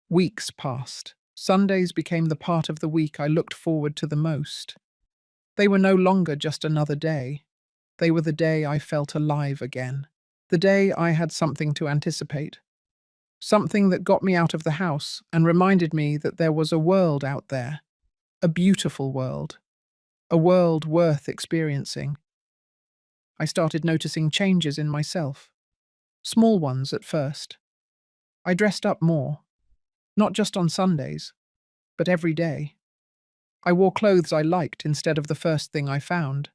Weeks passed. Sundays became the part of the week I looked forward to the most. They were no longer just another day. They were the day I felt alive again. The day I had something to anticipate. Something that got me out of the house and reminded me that there was a world out there. A beautiful world. A world worth experiencing. I started noticing changes in myself. Small ones at first. I dressed up more. Not just on Sundays, but every day. I wore clothes I liked instead of the first thing I found.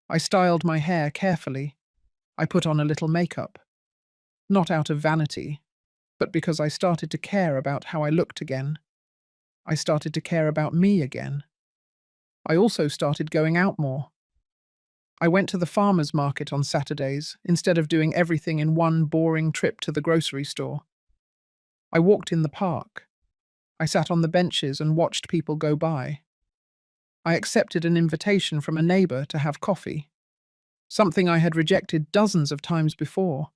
I styled my hair carefully. I put on a little makeup. Not out of vanity, but because I started to care about how I looked again. I started to care about me again. I also started going out more. I went to the farmer's market on Saturdays instead of doing everything in one boring trip to the grocery store. I walked in the park. I sat on the benches and watched people go by. I accepted an invitation from a neighbor to have coffee, something I had rejected dozens of times before.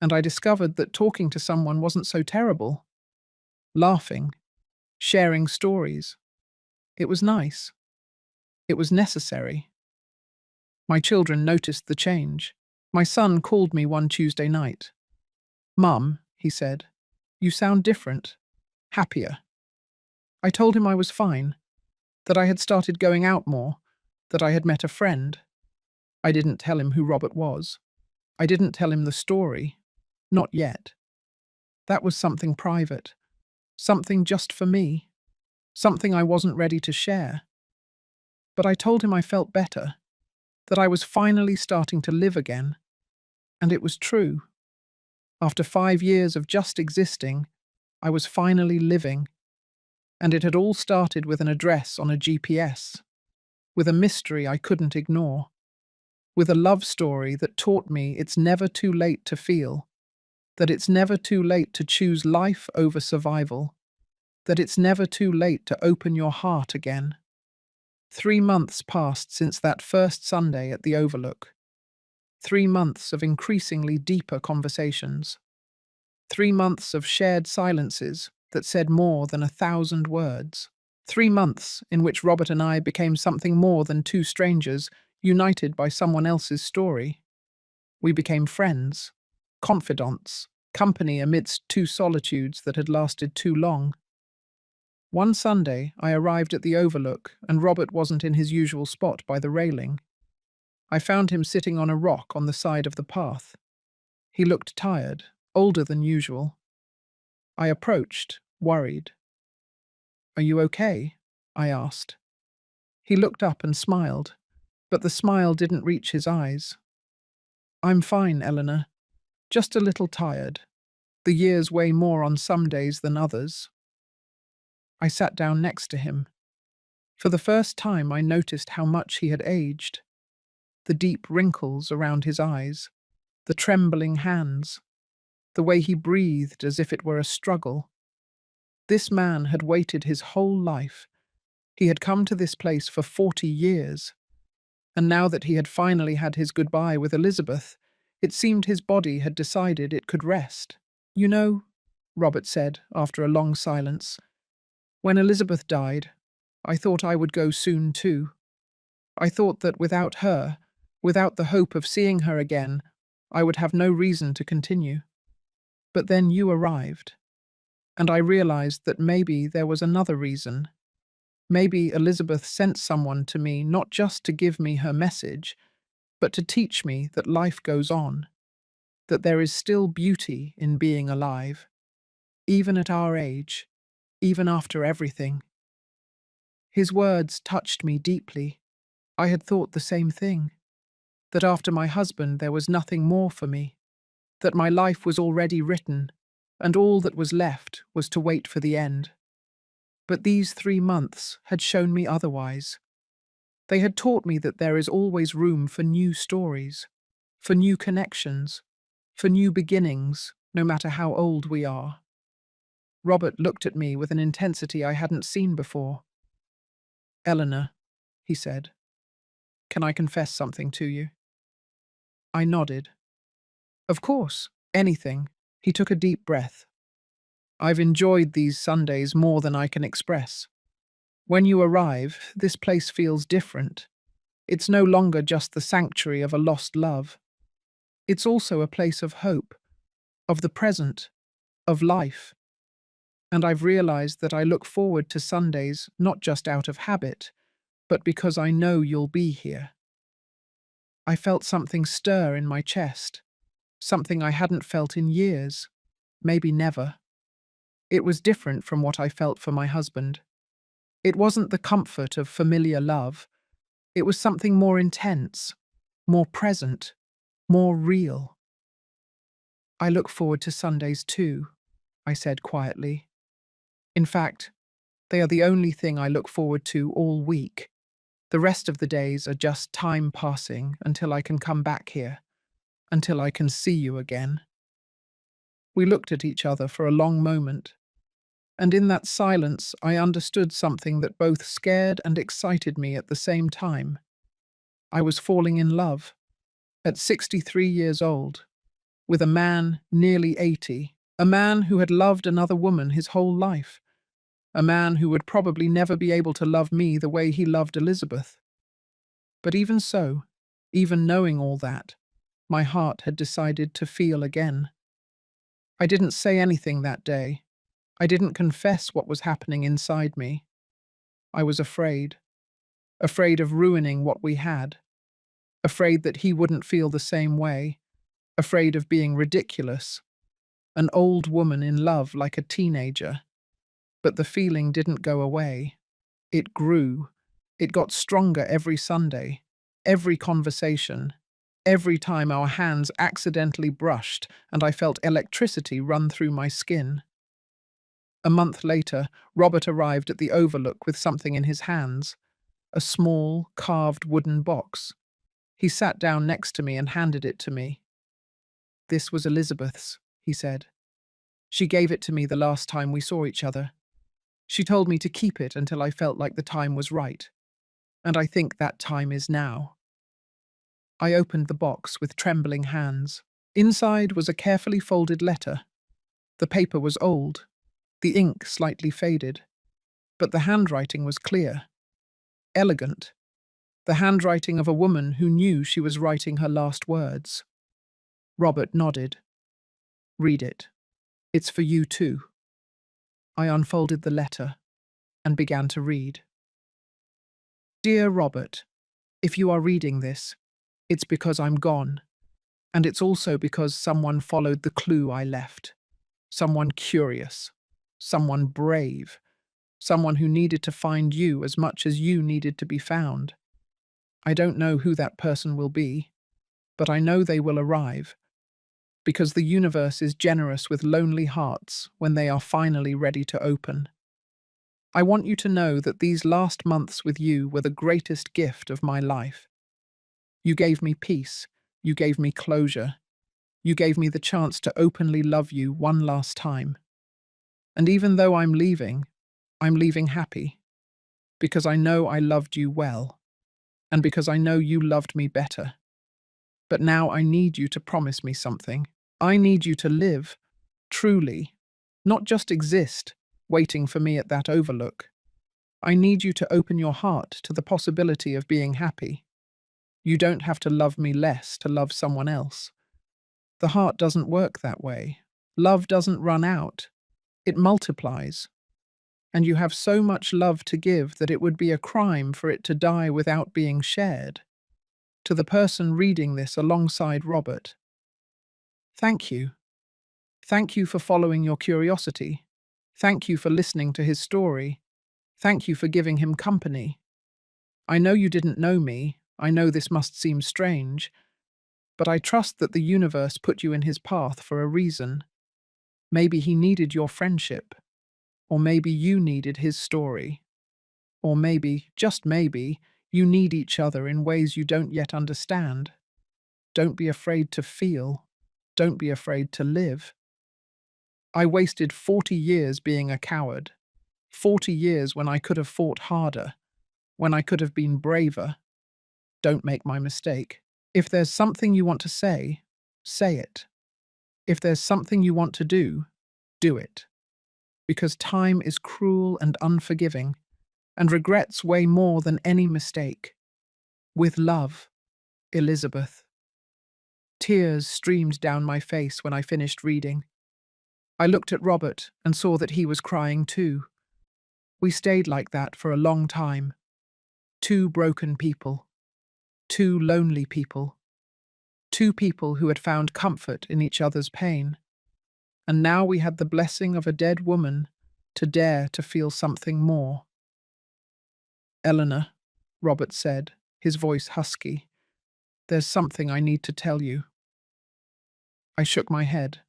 And I discovered that talking to someone wasn't so terrible. Laughing, sharing stories. It was nice. It was necessary. My children noticed the change. My son called me one Tuesday night. "Mum," he said, "you sound different. Happier." I told him I was fine, that I had started going out more, that I had met a friend. I didn't tell him who Robert was. I didn't tell him the story. Not yet. That was something private. Something just for me. Something I wasn't ready to share. But I told him I felt better, that I was finally starting to live again. And it was true. After 5 years of just existing, I was finally living. And it had all started with an address on a GPS, with a mystery I couldn't ignore, with a love story that taught me it's never too late to feel, that it's never too late to choose life over survival, that it's never too late to open your heart again. 3 months passed since that first Sunday at the Overlook. 3 months of increasingly deeper conversations. 3 months of shared silences that said more than 1,000 words. 3 months in which Robert and I became something more than two strangers united by someone else's story. We became friends, confidants, company amidst two solitudes that had lasted too long. One Sunday, I arrived at the Overlook, and Robert wasn't in his usual spot by the railing. I found him sitting on a rock on the side of the path. He looked tired, older than usual. I approached, worried. "Are you okay?" I asked. He looked up and smiled, but the smile didn't reach his eyes. "I'm fine, Eleanor. Just a little tired. The years weigh more on some days than others." I sat down next to him. For the first time, I noticed how much he had aged. The deep wrinkles around his eyes, the trembling hands, the way he breathed as if it were a struggle. This man had waited his whole life. He had come to this place for 40 years. And now that he had finally had his goodbye with Elizabeth, it seemed his body had decided it could rest. "You know," Robert said after a long silence, "when Elizabeth died, I thought I would go soon too. I thought that without her, without the hope of seeing her again, I would have no reason to continue. But then you arrived, and I realized that maybe there was another reason. Maybe Elizabeth sent someone to me not just to give me her message, but to teach me that life goes on, that there is still beauty in being alive, even at our age, even after everything." His words touched me deeply. I had thought the same thing, that after my husband there was nothing more for me, that my life was already written, and all that was left was to wait for the end. But these 3 months had shown me otherwise. They had taught me that there is always room for new stories, for new connections, for new beginnings, no matter how old we are. Robert looked at me with an intensity I hadn't seen before. "Eleanor," he said, "can I confess something to you?" I nodded. "Of course, anything." He took a deep breath. "I've enjoyed these Sundays more than I can express. When you arrive, this place feels different. It's no longer just the sanctuary of a lost love. It's also a place of hope, of the present, of life. And I've realized that I look forward to Sundays not just out of habit, but because I know you'll be here." I felt something stir in my chest, something I hadn't felt in years, maybe never. It was different from what I felt for my husband. It wasn't the comfort of familiar love. It was something more intense, more present, more real. I look forward to Sundays too, I said quietly. In fact, they are the only thing I look forward to all week. The rest of the days are just time passing until I can come back here, until I can see you again. We looked at each other for a long moment, and in that silence I understood something that both scared and excited me at the same time. I was falling in love, at 63 years old, with a man nearly 80, a man who had loved another woman his whole life, a man who would probably never be able to love me the way he loved Elizabeth. But even so, even knowing all that, my heart had decided to feel again. I didn't say anything that day. I didn't confess what was happening inside me. I was afraid. Afraid of ruining what we had. Afraid that he wouldn't feel the same way. Afraid of being ridiculous. An old woman in love like a teenager. But the feeling didn't go away. It grew. It got stronger every Sunday, every conversation, every time our hands accidentally brushed and I felt electricity run through my skin. A month later, Robert arrived at the Overlook with something in his hands, a small, carved wooden box. He sat down next to me and handed it to me. "This was Elizabeth's," he said. "She gave it to me the last time we saw each other. She told me to keep it until I felt like the time was right. And I think that time is now." I opened the box with trembling hands. Inside was a carefully folded letter. The paper was old, the ink slightly faded, but the handwriting was clear, elegant, the handwriting of a woman who knew she was writing her last words. Robert nodded. "Read it. It's for you too." I unfolded the letter and began to read. "Dear Robert, if you are reading this, it's because I'm gone, and it's also because someone followed the clue I left. Someone curious, someone brave, someone who needed to find you as much as you needed to be found. I don't know who that person will be, but I know they will arrive, because the universe is generous with lonely hearts when they are finally ready to open. I want you to know that these last months with you were the greatest gift of my life. You gave me peace, you gave me closure, you gave me the chance to openly love you one last time. And even though I'm leaving happy, because I know I loved you well, and because I know you loved me better. But now I need you to promise me something. I need you to live, truly, not just exist, waiting for me at that Overlook. I need you to open your heart to the possibility of being happy. You don't have to love me less to love someone else. The heart doesn't work that way. Love doesn't run out. It multiplies. And you have so much love to give that it would be a crime for it to die without being shared. To the person reading this alongside Robert, thank you. Thank you for following your curiosity. Thank you for listening to his story. Thank you for giving him company. I know you didn't know me. I know this must seem strange, but I trust that the universe put you in his path for a reason. Maybe he needed your friendship, or maybe you needed his story, or maybe, just maybe, you need each other in ways you don't yet understand. Don't be afraid to feel. Don't be afraid to live. I wasted 40 years being a coward. 40 years when I could have fought harder, when I could have been braver. Don't make my mistake. If there's something you want to say it. If there's something you want to do it. Because time is cruel and unforgiving, and regrets weigh more than any mistake. With love, Elizabeth. Tears streamed down my face when I finished reading. I looked at Robert and saw that he was crying too. We stayed like that for a long time. Two broken people. Two lonely people. Two people who had found comfort in each other's pain. And now we had the blessing of a dead woman to dare to feel something more. Eleanor, Robert said, his voice husky, there's something I need to tell you. I shook my head.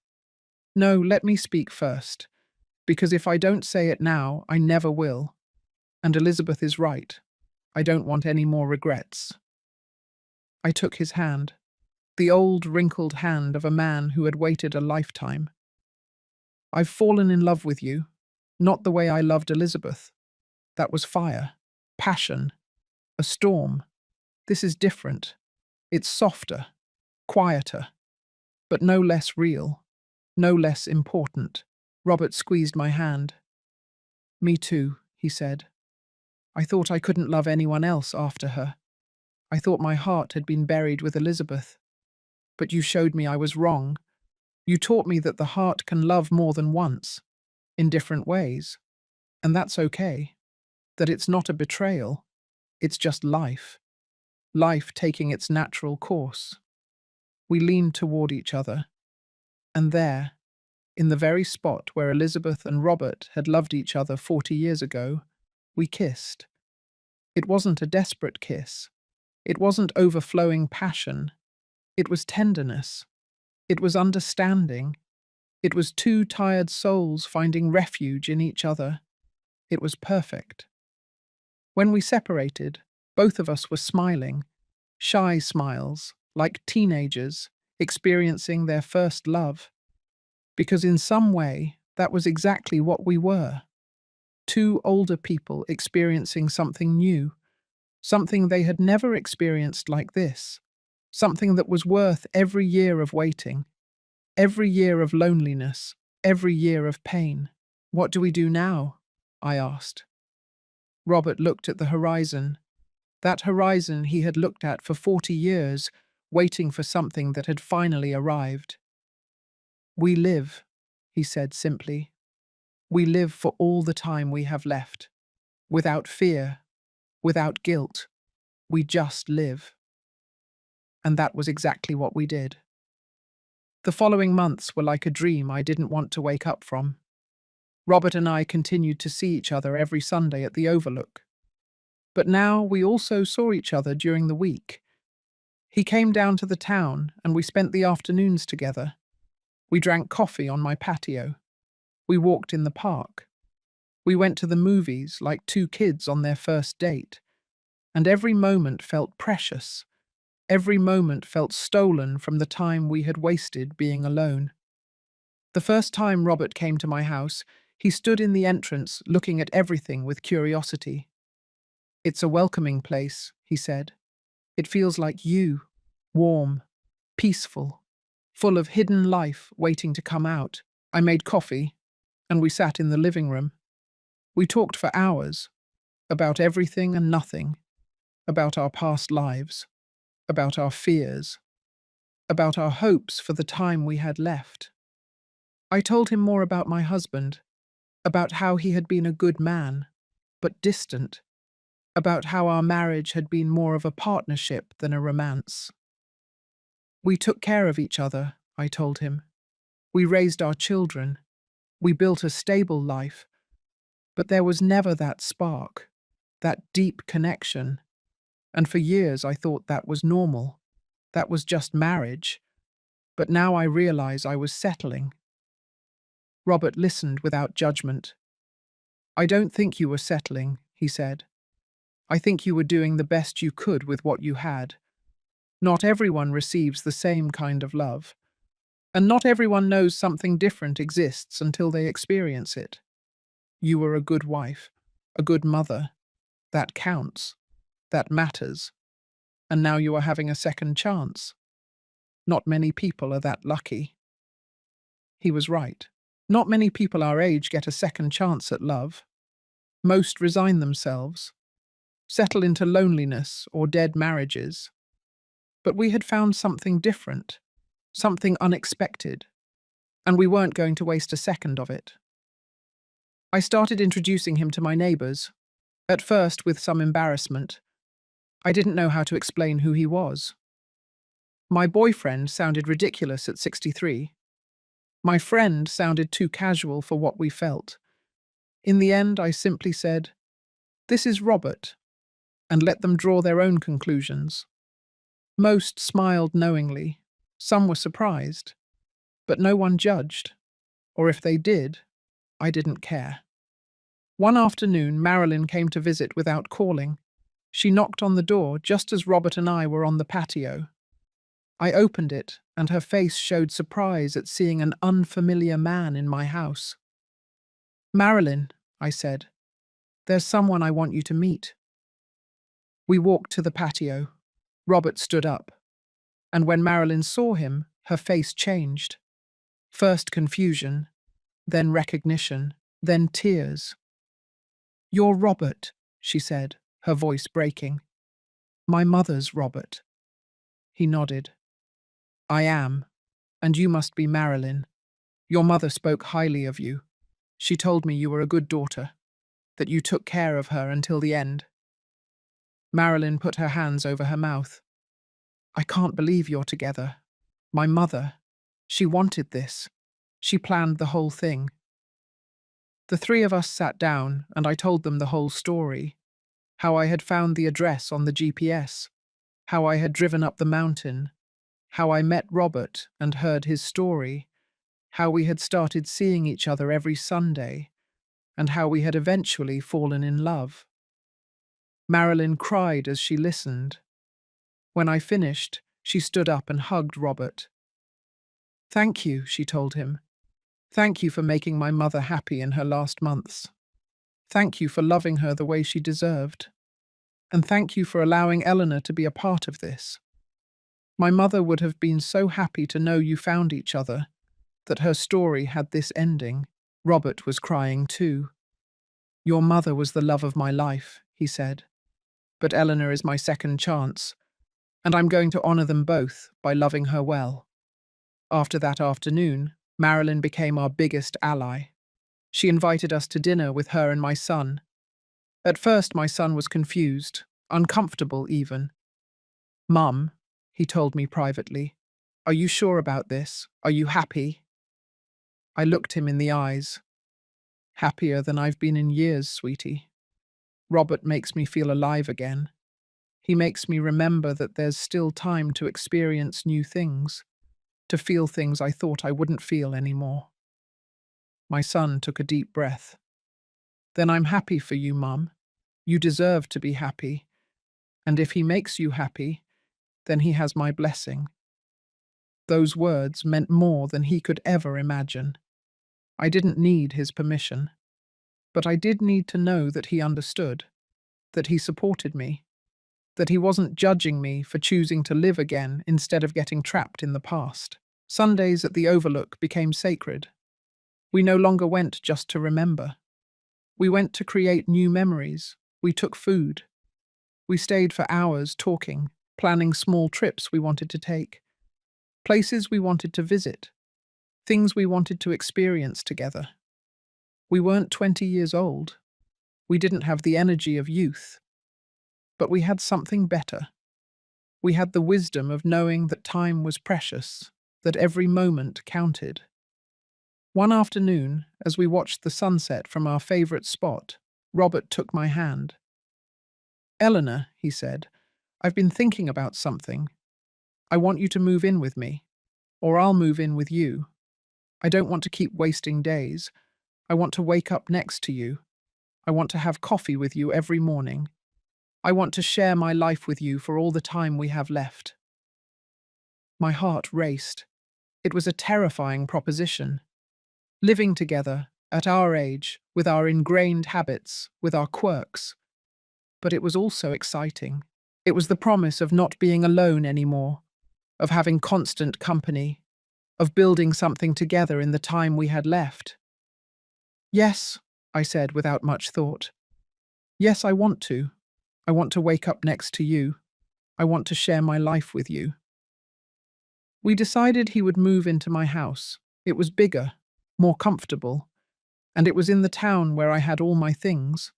No, let me speak first, because if I don't say it now, I never will. And Elizabeth is right. I don't want any more regrets. I took his hand, the old, wrinkled hand of a man who had waited a lifetime. I've fallen in love with you, not the way I loved Elizabeth. That was fire, passion, a storm. This is different. It's softer, quieter, but no less real, no less important. Robert squeezed my hand. Me too, he said. I thought I couldn't love anyone else after her. I thought my heart had been buried with Elizabeth. But you showed me I was wrong. You taught me that the heart can love more than once, in different ways. And that's okay. That it's not a betrayal. It's just life. Life taking its natural course. We leaned toward each other. And there, in the very spot where Elizabeth and Robert had loved each other 40 years ago, we kissed. It wasn't a desperate kiss. It wasn't overflowing passion. It was tenderness. It was understanding. It was two tired souls finding refuge in each other. It was perfect. When we separated, both of us were smiling, shy smiles, like teenagers experiencing their first love. Because in some way, that was exactly what we were. Two older people experiencing something new, something they had never experienced like this, something that was worth every year of waiting, every year of loneliness, every year of pain. What do we do now? I asked. Robert looked at the horizon, that horizon he had looked at for 40 years, waiting for something that had finally arrived. We live, he said simply. We live for all the time we have left. Without fear, without guilt. We just live. And that was exactly what we did. The following months were like a dream I didn't want to wake up from. Robert and I continued to see each other every Sunday at the Overlook. But now we also saw each other during the week. He came down to the town and we spent the afternoons together. We drank coffee on my patio. We walked in the park. We went to the movies like two kids on their first date. And every moment felt precious. Every moment felt stolen from the time we had wasted being alone. The first time Robert came to my house, he stood in the entrance looking at everything with curiosity. It's a welcoming place, he said. It feels like you, warm, peaceful, full of hidden life waiting to come out. I made coffee, and we sat in the living room. We talked for hours, about everything and nothing, about our past lives, about our fears, about our hopes for the time we had left. I told him more about my husband, about how he had been a good man, but distant, about how our marriage had been more of a partnership than a romance. We took care of each other, I told him. We raised our children. We built a stable life. But there was never that spark, that deep connection. And for years I thought that was normal. That was just marriage. But now I realize I was settling. Robert listened without judgment. I don't think you were settling, he said. I think you were doing the best you could with what you had. Not everyone receives the same kind of love. And not everyone knows something different exists until they experience it. You were a good wife, a good mother. That counts. That matters. And now you are having a second chance. Not many people are that lucky. He was right. Not many people our age get a second chance at love. Most resign themselves, settle into loneliness or dead marriages. But we had found something different, something unexpected, and we weren't going to waste a second of it. I started introducing him to my neighbours, at first with some embarrassment. I didn't know how to explain who he was. My boyfriend sounded ridiculous at 63. My friend sounded too casual for what we felt. In the end, I simply said, "This is Robert, and let them draw their own conclusions. Most smiled knowingly, some were surprised, but no one judged, or if they did, I didn't care. One afternoon, Marilyn came to visit without calling. She knocked on the door just as Robert and I were on the patio. I opened it, and her face showed surprise at seeing an unfamiliar man in my house. "Marilyn," I said, "there's someone I want you to meet." We walked to the patio. Robert stood up, and when Marilyn saw him, her face changed. First confusion, then recognition, then tears. "You're Robert," she said, her voice breaking. "My mother's Robert." He nodded. "I am, and you must be Marilyn. Your mother spoke highly of you. She told me you were a good daughter, that you took care of her until the end." Marilyn put her hands over her mouth. "I can't believe you're together. My mother, she wanted this. She planned the whole thing." The three of us sat down, and I told them the whole story. How I had found the address on the GPS, how I had driven up the mountain, how I met Robert and heard his story, how we had started seeing each other every Sunday, and how we had eventually fallen in love. Marilyn cried as she listened. When I finished, she stood up and hugged Robert. "Thank you," she told him. "Thank you for making my mother happy in her last months. Thank you for loving her the way she deserved. And thank you for allowing Eleanor to be a part of this. My mother would have been so happy to know you found each other, that her story had this ending." Robert was crying too. "Your mother was the love of my life," he said. "But Eleanor is my second chance, and I'm going to honor them both by loving her well." After that afternoon, Marilyn became our biggest ally. She invited us to dinner with her and my son. At first, my son was confused, uncomfortable even. "Mum," he told me privately, "are you sure about this? Are you happy?" I looked him in the eyes. "Happier than I've been in years, sweetie. Robert makes me feel alive again. He makes me remember that there's still time to experience new things, to feel things I thought I wouldn't feel anymore." My son took a deep breath. "Then I'm happy for you, Mum. You deserve to be happy. And if he makes you happy, then he has my blessing." Those words meant more than he could ever imagine. I didn't need his permission, but I did need to know that he understood, that he supported me, that he wasn't judging me for choosing to live again instead of getting trapped in the past. Sundays at the Overlook became sacred. We no longer went just to remember. We went to create new memories. We took food. We stayed for hours talking, planning small trips we wanted to take, places we wanted to visit, things we wanted to experience together. We weren't 20 years old. We didn't have the energy of youth. But we had something better. We had the wisdom of knowing that time was precious, that every moment counted. One afternoon, as we watched the sunset from our favorite spot, Robert took my hand. "Eleanor," he said, "I've been thinking about something. I want you to move in with me, or I'll move in with you. I don't want to keep wasting days. I want to wake up next to you. I want to have coffee with you every morning. I want to share my life with you for all the time we have left." My heart raced. It was a terrifying proposition. Living together, at our age, with our ingrained habits, with our quirks. But it was also exciting. It was the promise of not being alone anymore, of having constant company, of building something together in the time we had left. "Yes," I said without much thought. "Yes, I want to. I want to wake up next to you. I want to share my life with you." We decided he would move into my house. It was bigger, more comfortable, and it was in the town where I had all my things,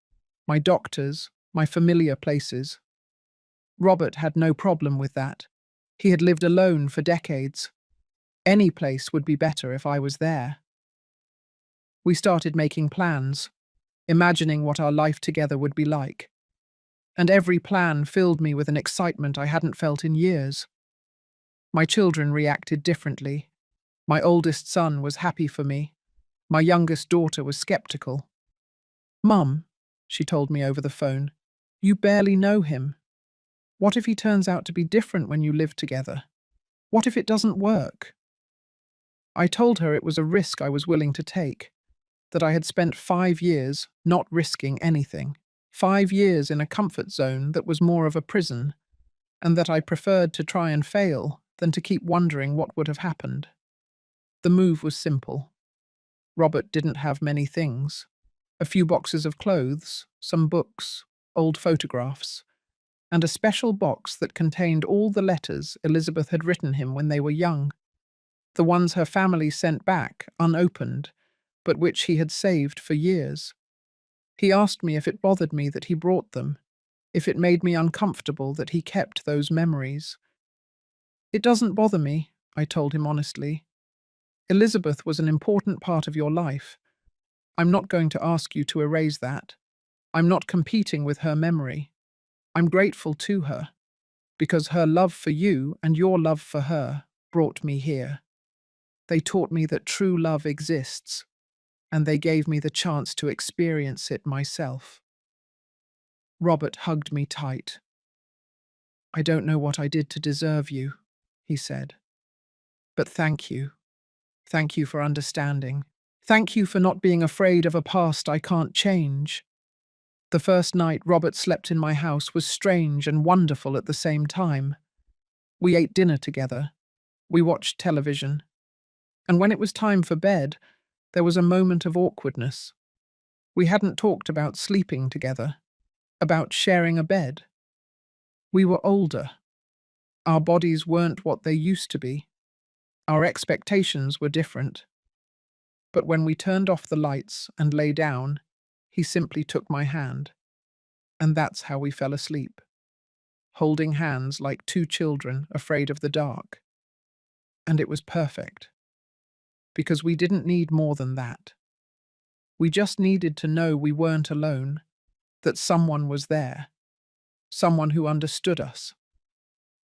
my doctors, my familiar places. Robert had no problem with that. He had lived alone for decades. Any place would be better if I was there. We started making plans, imagining what our life together would be like. and every plan filled me with an excitement I hadn't felt in years. My children reacted differently. My oldest son was happy for me. My youngest daughter was skeptical. "Mum," she told me over the phone, "you barely know him. What if he turns out to be different when you live together? What if it doesn't work?" I told her it was a risk I was willing to take, that I had spent 5 years not risking anything, 5 years in a comfort zone that was more of a prison, and that I preferred to try and fail than to keep wondering what would have happened. The move was simple. Robert didn't have many things. A few boxes of clothes, some books, old photographs, and a special box that contained all the letters Elizabeth had written him when they were young, the ones her family sent back, unopened, but which he had saved for years. He asked me if it bothered me that he brought them, if it made me uncomfortable that he kept those memories. "It doesn't bother me," I told him honestly. "Elizabeth was an important part of your life. I'm not going to ask you to erase that. I'm not competing with her memory. I'm grateful to her, because her love for you and your love for her brought me here. They taught me that true love exists, and they gave me the chance to experience it myself." Robert hugged me tight. "I don't know what I did to deserve you," he said. "But thank you. Thank you for understanding. Thank you for not being afraid of a past I can't change." The first night Robert slept in my house was strange and wonderful at the same time. We ate dinner together. We watched television. And when it was time for bed, there was a moment of awkwardness. We hadn't talked about sleeping together, about sharing a bed. We were older. Our bodies weren't what they used to be. Our expectations were different. But when we turned off the lights and lay down, he simply took my hand. And that's how we fell asleep, holding hands like two children afraid of the dark. And it was perfect, because we didn't need more than that. We just needed to know we weren't alone, that someone was there, someone who understood us,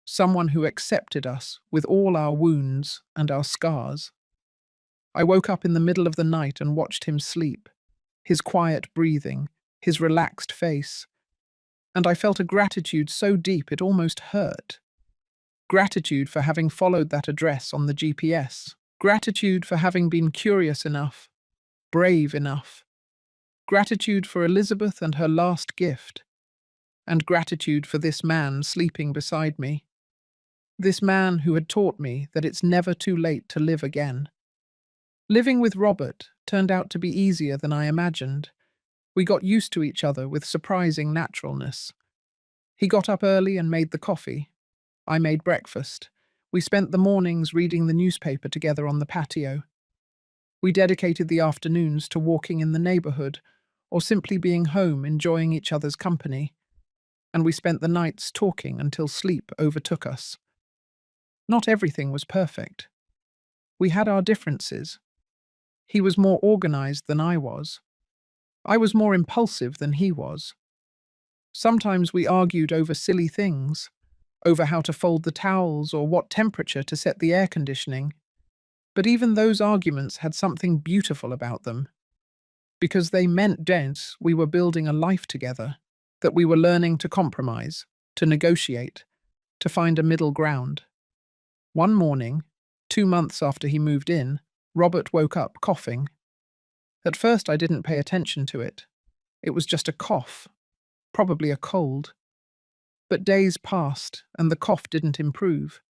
someone who accepted us with all our wounds and our scars. I woke up in the middle of the night and watched him sleep, his quiet breathing, his relaxed face, and I felt a gratitude so deep it almost hurt. Gratitude for having followed that address on the GPS. Gratitude for having been curious enough, brave enough. Gratitude for Elizabeth and her last gift. And gratitude for this man sleeping beside me. This man who had taught me that it's never too late to live again. Living with Robert turned out to be easier than I imagined. We got used to each other with surprising naturalness. He got up early and made the coffee. I made breakfast. We spent the mornings reading the newspaper together on the patio. We dedicated the afternoons to walking in the neighborhood or simply being home enjoying each other's company. And we spent the nights talking until sleep overtook us. Not everything was perfect. We had our differences. He was more organized than I was. I was more impulsive than he was. Sometimes we argued over silly things, over how to fold the towels or what temperature to set the air conditioning. But even those arguments had something beautiful about them, because they meant that we were building a life together, that we were learning to compromise, to negotiate, to find a middle ground. One morning, 2 months after he moved in, Robert woke up coughing. At first I didn't pay attention to it. It was just a cough, probably a cold. But days passed and the cough didn't improve.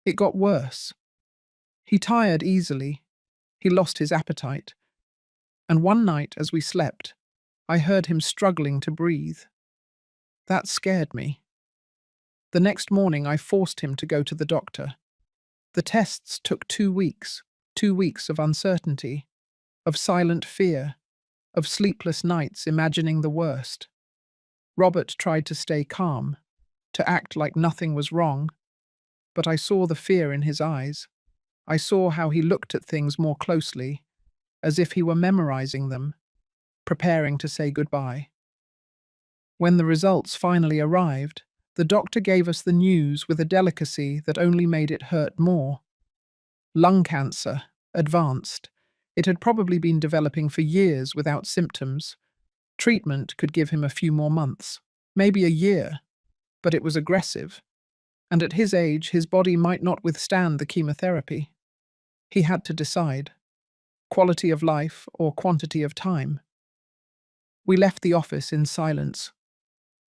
It got worse. He tired easily. He lost his appetite. And one night as we slept, I heard him struggling to breathe. That scared me. The next morning I forced him to go to the doctor. The tests took 2 weeks, 2 weeks of uncertainty, of silent fear, of sleepless nights imagining the worst. Robert tried to stay calm, to act like nothing was wrong, but I saw the fear in his eyes. I saw how he looked at things more closely, as if he were memorizing them, preparing to say goodbye. When the results finally arrived, the doctor gave us the news with a delicacy that only made it hurt more. Lung cancer, advanced. It had probably been developing for years without symptoms. Treatment could give him a few more months, maybe a year, but it was aggressive, and at his age his body might not withstand the chemotherapy. He had to decide, quality of life or quantity of time. We left the office in silence.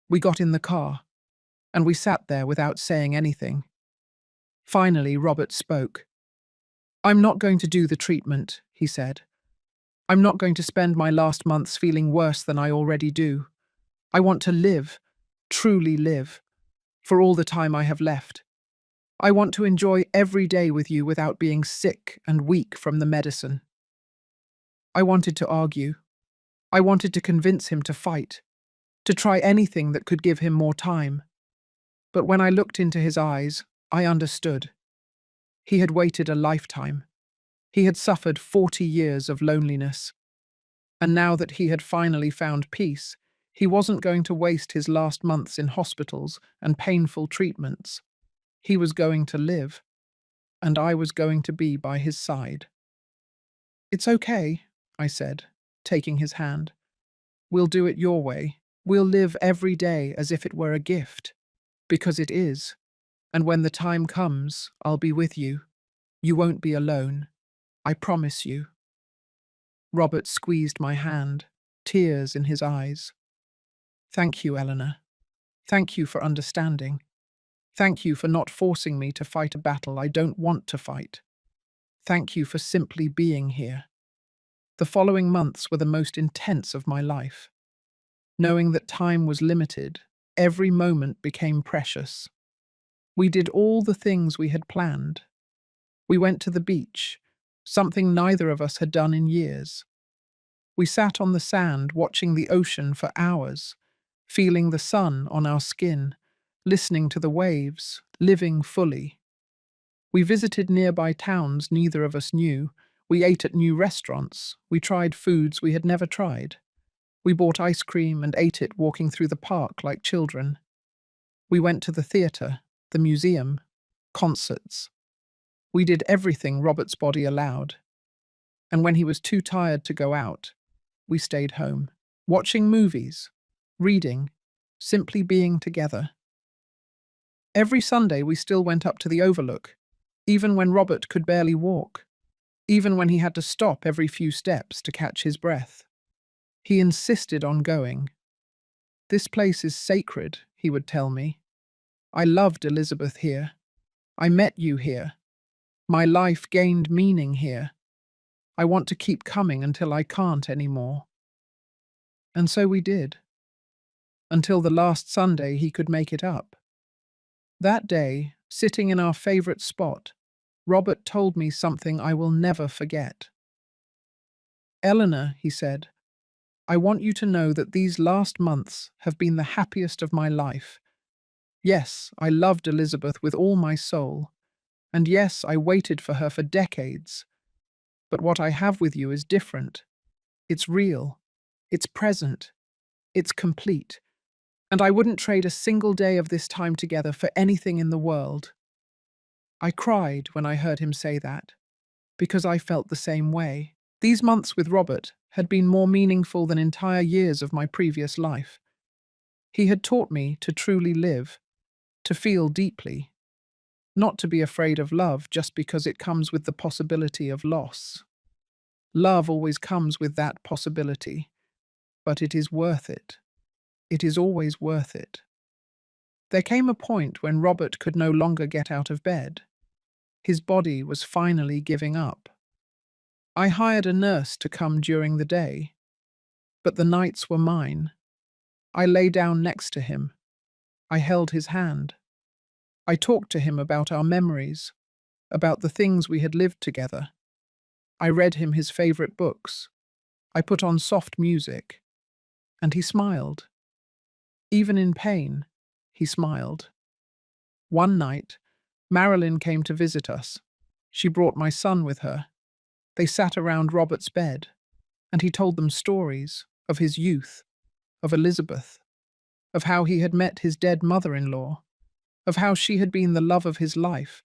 We got in the car, and we sat there without saying anything. Finally, Robert spoke. "I'm not going to do the treatment," he said. "I'm not going to spend my last months feeling worse than I already do. I want to live, truly live, for all the time I have left. I want to enjoy every day with you without being sick and weak from the medicine." I wanted to argue. I wanted to convince him to fight, to try anything that could give him more time. But when I looked into his eyes, I understood. He had waited a lifetime. He had suffered 40 years of loneliness. And now that he had finally found peace, he wasn't going to waste his last months in hospitals and painful treatments. He was going to live, and I was going to be by his side. "It's okay," I said, taking his hand. "We'll do it your way. We'll live every day as if it were a gift, because it is. And when the time comes, I'll be with you. You won't be alone. I promise you." Robert squeezed my hand, tears in his eyes. "Thank you, Eleanor. Thank you for understanding. Thank you for not forcing me to fight a battle I don't want to fight. Thank you for simply being here." The following months were the most intense of my life. Knowing that time was limited, every moment became precious. We did all the things we had planned. We went to the beach, something neither of us had done in years. We sat on the sand watching the ocean for hours, feeling the sun on our skin, listening to the waves, living fully. We visited nearby towns neither of us knew. We ate at new restaurants. We tried foods we had never tried. We bought ice cream and ate it walking through the park like children. We went to the theatre, the museum, concerts. We did everything Robert's body allowed. And when he was too tired to go out, we stayed home, watching movies, reading, simply being together. Every Sunday we still went up to the Overlook, even when Robert could barely walk, even when he had to stop every few steps to catch his breath. He insisted on going. "This place is sacred," he would tell me. "I loved Elizabeth here. I met you here. My life gained meaning here. I want to keep coming until I can't anymore." And so we did. Until the last Sunday he could make it up. That day, sitting in our favorite spot, Robert told me something I will never forget. "Eleanor," he said, "I want you to know that these last months have been the happiest of my life. Yes, I loved Elizabeth with all my soul, and yes, I waited for her for decades. But what I have with you is different. It's real. It's present. It's complete. And I wouldn't trade a single day of this time together for anything in the world." I cried when I heard him say that, because I felt the same way. These months with Robert had been more meaningful than entire years of my previous life. He had taught me to truly live, to feel deeply, not to be afraid of love just because it comes with the possibility of loss. Love always comes with that possibility, but it is worth it. It is always worth it. There came a point when Robert could no longer get out of bed. His body was finally giving up. I hired a nurse to come during the day, but the nights were mine. I lay down next to him. I held his hand. I talked to him about our memories, about the things we had lived together. I read him his favorite books. I put on soft music, and he smiled. Even in pain, he smiled. One night, Marilyn came to visit us. She brought my son with her. They sat around Robert's bed, and he told them stories of his youth, of Elizabeth, of how he had met his dead mother-in-law, of how she had been the love of his life,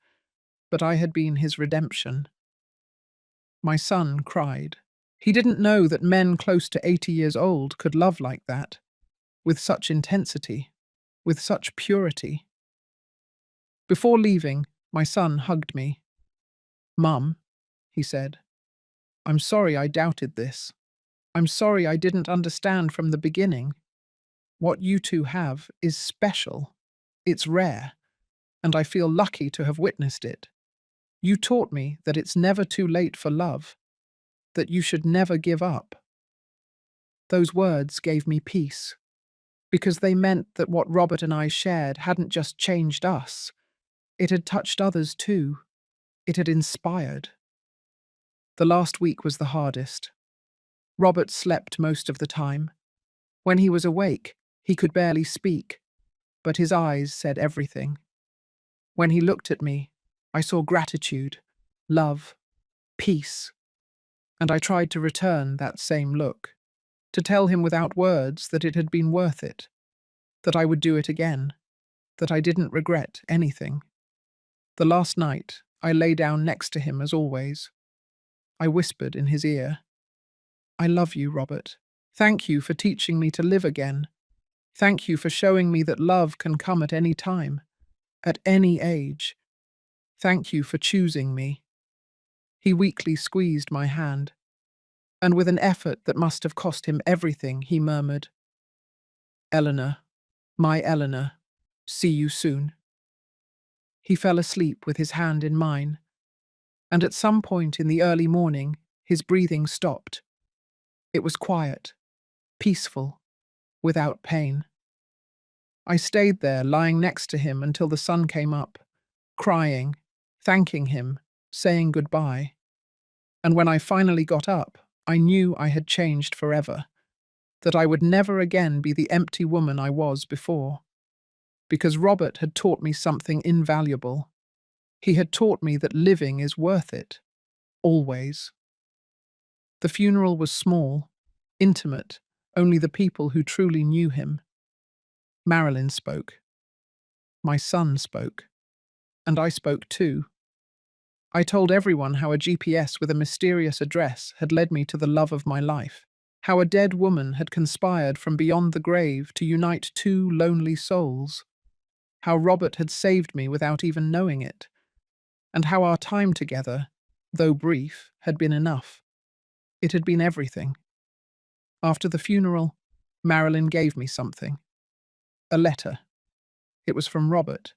but I had been his redemption. My son cried. He didn't know that men close to 80 years old could love like that, with such intensity, with such purity. Before leaving, my son hugged me. "Mum," he said, "I'm sorry I doubted this. I'm sorry I didn't understand from the beginning. What you two have is special. It's rare, and I feel lucky to have witnessed it. You taught me that it's never too late for love, that you should never give up." Those words gave me peace, because they meant that what Robert and I shared hadn't just changed us, it had touched others too. It had inspired. The last week was the hardest. Robert slept most of the time. When he was awake, he could barely speak, but his eyes said everything. When he looked at me, I saw gratitude, love, peace, and I tried to return that same look, to tell him without words that it had been worth it, that I would do it again, that I didn't regret anything. The last night, I lay down next to him as always. I whispered in his ear, "I love you, Robert. Thank you for teaching me to live again. Thank you for showing me that love can come at any time, at any age. Thank you for choosing me." He weakly squeezed my hand, and with an effort that must have cost him everything, he murmured, "Eleanor, my Eleanor, see you soon." He fell asleep with his hand in mine, and at some point in the early morning, his breathing stopped. It was quiet, peaceful, without pain. I stayed there, lying next to him until the sun came up, crying, thanking him, saying goodbye. And when I finally got up, I knew I had changed forever, that I would never again be the empty woman I was before. Because Robert had taught me something invaluable. He had taught me that living is worth it, always. The funeral was small, intimate, only the people who truly knew him. Marilyn spoke. My son spoke. And I spoke too. I told everyone how a GPS with a mysterious address had led me to the love of my life, how a dead woman had conspired from beyond the grave to unite two lonely souls, how Robert had saved me without even knowing it, and how our time together, though brief, had been enough. It had been everything. After the funeral, Marilyn gave me something. A letter. It was from Robert.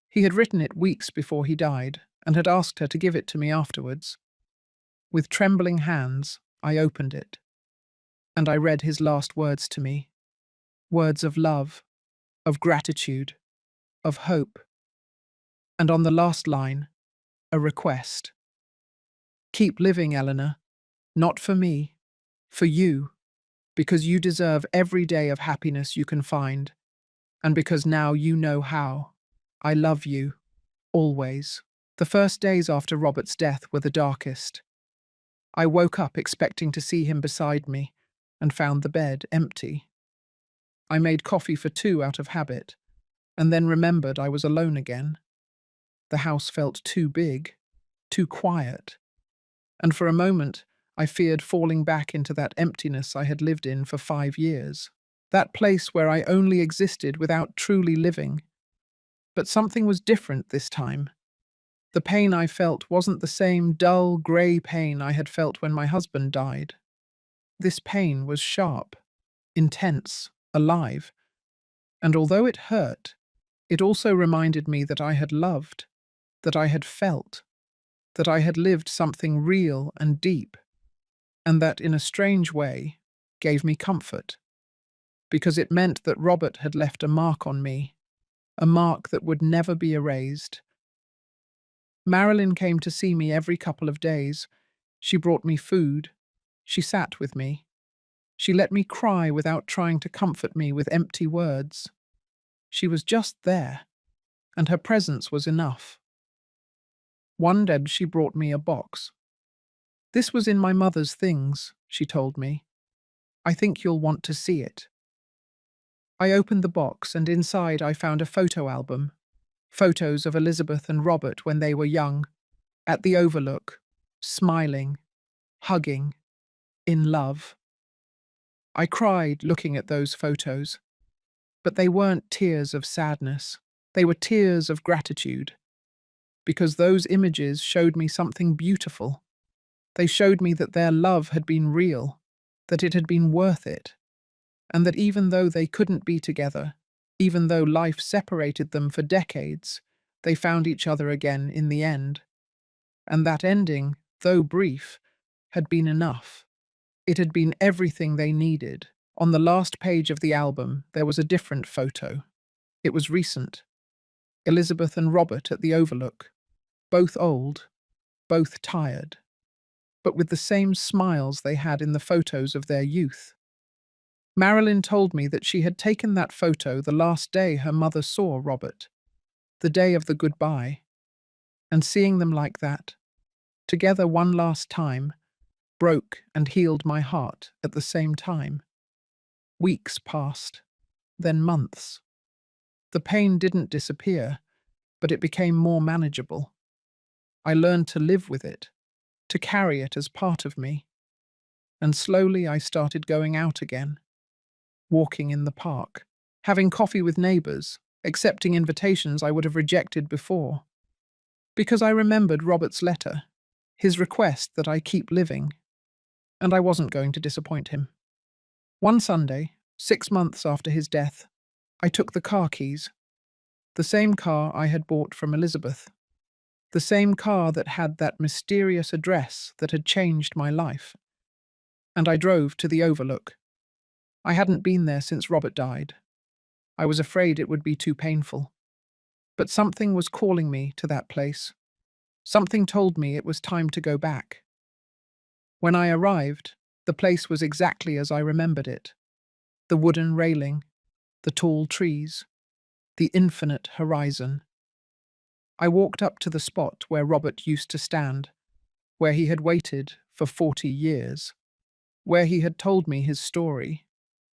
He had written it weeks before he died, and had asked her to give it to me afterwards. With trembling hands, I opened it, and I read his last words to me. Words of love, of gratitude, of hope. And on the last line, a request. Keep living, Eleanor. Not for me, for you, because you deserve every day of happiness you can find, and because now you know how. I love you, always. The first days after Robert's death were the darkest. I woke up expecting to see him beside me, and found the bed empty. I made coffee for two out of habit, and then remembered I was alone again. The house felt too big, too quiet, and for a moment I feared falling back into that emptiness I had lived in for 5 years, that place where I only existed without truly living. But something was different this time. The pain I felt wasn't the same dull, grey pain I had felt when my husband died. This pain was sharp, intense, alive, and although it hurt, it also reminded me that I had loved, that I had felt, that I had lived something real and deep, and that, in a strange way, gave me comfort, because it meant that Robert had left a mark on me, a mark that would never be erased. Marilyn came to see me every couple of days. She brought me food. She sat with me. She let me cry without trying to comfort me with empty words. She was just there, and her presence was enough. One day she brought me a box. "This was in my mother's things," she told me. "I think you'll want to see it." I opened the box and inside I found a photo album. Photos of Elizabeth and Robert when they were young, at the Overlook, smiling, hugging, in love. I cried looking at those photos, but they weren't tears of sadness. They were tears of gratitude, because those images showed me something beautiful. They showed me that their love had been real, that it had been worth it, and that even though they couldn't be together, even though life separated them for decades, they found each other again in the end. And that ending, though brief, had been enough. It had been everything they needed. On the last page of the album, there was a different photo. It was recent. Elizabeth and Robert at the Overlook, both old, both tired, but with the same smiles they had in the photos of their youth. Marilyn told me that she had taken that photo the last day her mother saw Robert, the day of the goodbye, and seeing them like that, together one last time, broke and healed my heart at the same time. Weeks passed, then months. The pain didn't disappear, but it became more manageable. I learned to live with it, to carry it as part of me. And slowly I started going out again, walking in the park, having coffee with neighbours, accepting invitations I would have rejected before. Because I remembered Robert's letter, his request that I keep living, and I wasn't going to disappoint him. One Sunday, 6 months after his death, I took the car keys, the same car I had bought from Elizabeth, the same car that had that mysterious address that had changed my life, and I drove to the Overlook. I hadn't been there since Robert died. I was afraid it would be too painful. But something was calling me to that place. Something told me it was time to go back. When I arrived, the place was exactly as I remembered it. The wooden railing, the tall trees, the infinite horizon. I walked up to the spot where Robert used to stand, where he had waited for 40 years, where he had told me his story,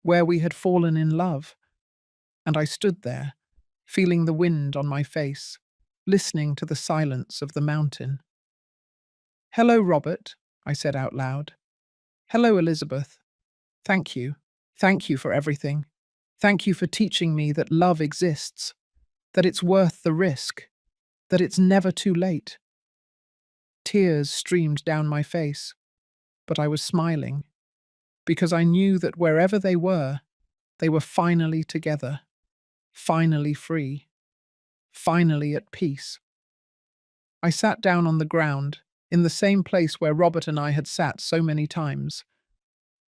where we had fallen in love, and I stood there, feeling the wind on my face, listening to the silence of the mountain. "Hello, Robert," I said out loud. "Hello, Elizabeth. Thank you. Thank you for everything. Thank you for teaching me that love exists, that it's worth the risk, that it's never too late." Tears streamed down my face, but I was smiling, because I knew that wherever they were finally together, finally free, finally at peace. I sat down on the ground, in the same place where Robert and I had sat so many times,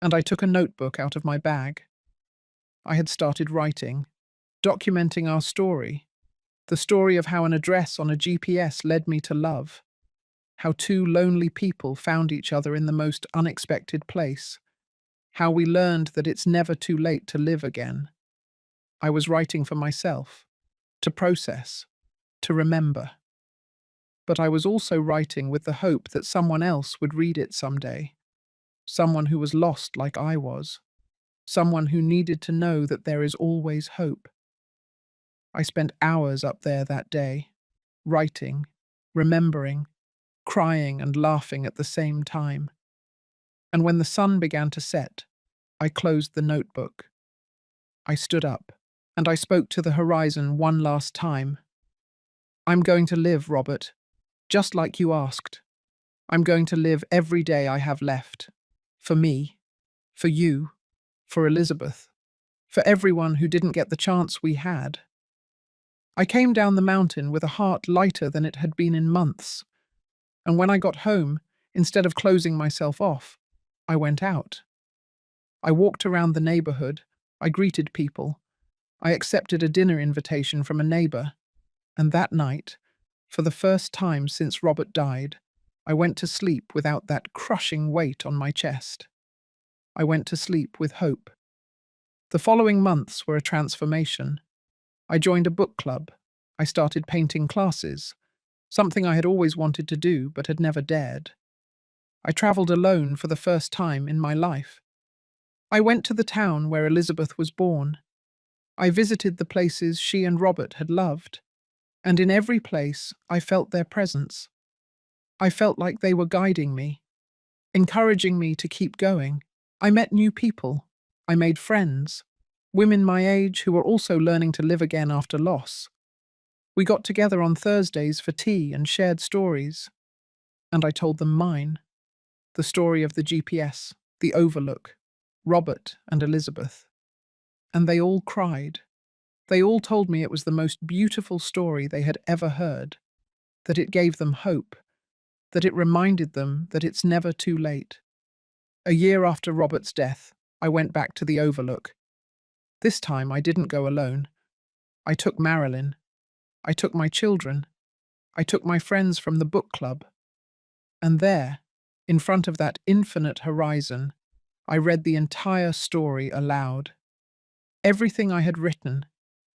and I took a notebook out of my bag. I had started writing, documenting our story, the story of how an address on a GPS led me to love, how two lonely people found each other in the most unexpected place, how we learned that it's never too late to live again. I was writing for myself, to process, to remember. But I was also writing with the hope that someone else would read it someday, someone who was lost like I was, someone who needed to know that there is always hope. I spent hours up there that day, writing, remembering, crying and laughing at the same time. And when the sun began to set, I closed the notebook. I stood up, and I spoke to the horizon one last time. "I'm going to live, Robert, just like you asked. I'm going to live every day I have left. For me, for you, for Elizabeth, for everyone who didn't get the chance we had." I came down the mountain with a heart lighter than it had been in months, and when I got home, instead of closing myself off, I went out. I walked around the neighborhood, I greeted people, I accepted a dinner invitation from a neighbor, and that night, for the first time since Robert died, I went to sleep without that crushing weight on my chest. I went to sleep with hope. The following months were a transformation. I joined a book club. I started painting classes, something I had always wanted to do but had never dared. I traveled alone for the first time in my life. I went to the town where Elizabeth was born. I visited the places she and Robert had loved, and in every place I felt their presence. I felt like they were guiding me, encouraging me to keep going. I met new people. I made friends, women my age who were also learning to live again after loss. We got together on Thursdays for tea and shared stories, and I told them mine, the story of the GPS, the Overlook, Robert and Elizabeth. And they all cried. They all told me it was the most beautiful story they had ever heard, that it gave them hope, that it reminded them that it's never too late. A year after Robert's death, I went back to the Overlook. This time I didn't go alone. I took Marilyn. I took my children. I took my friends from the book club. And there, in front of that infinite horizon, I read the entire story aloud. Everything I had written,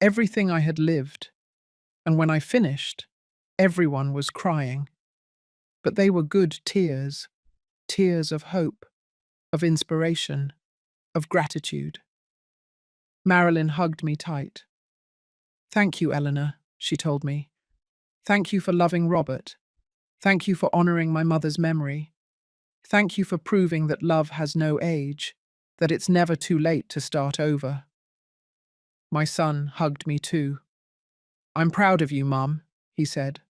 everything I had lived. And when I finished, everyone was crying. But they were good tears, tears of hope, of inspiration, of gratitude. Marilyn hugged me tight. "Thank you, Eleanor," she told me. "Thank you for loving Robert. Thank you for honoring my mother's memory. Thank you for proving that love has no age, that it's never too late to start over." My son hugged me too. "I'm proud of you, Mum," he said.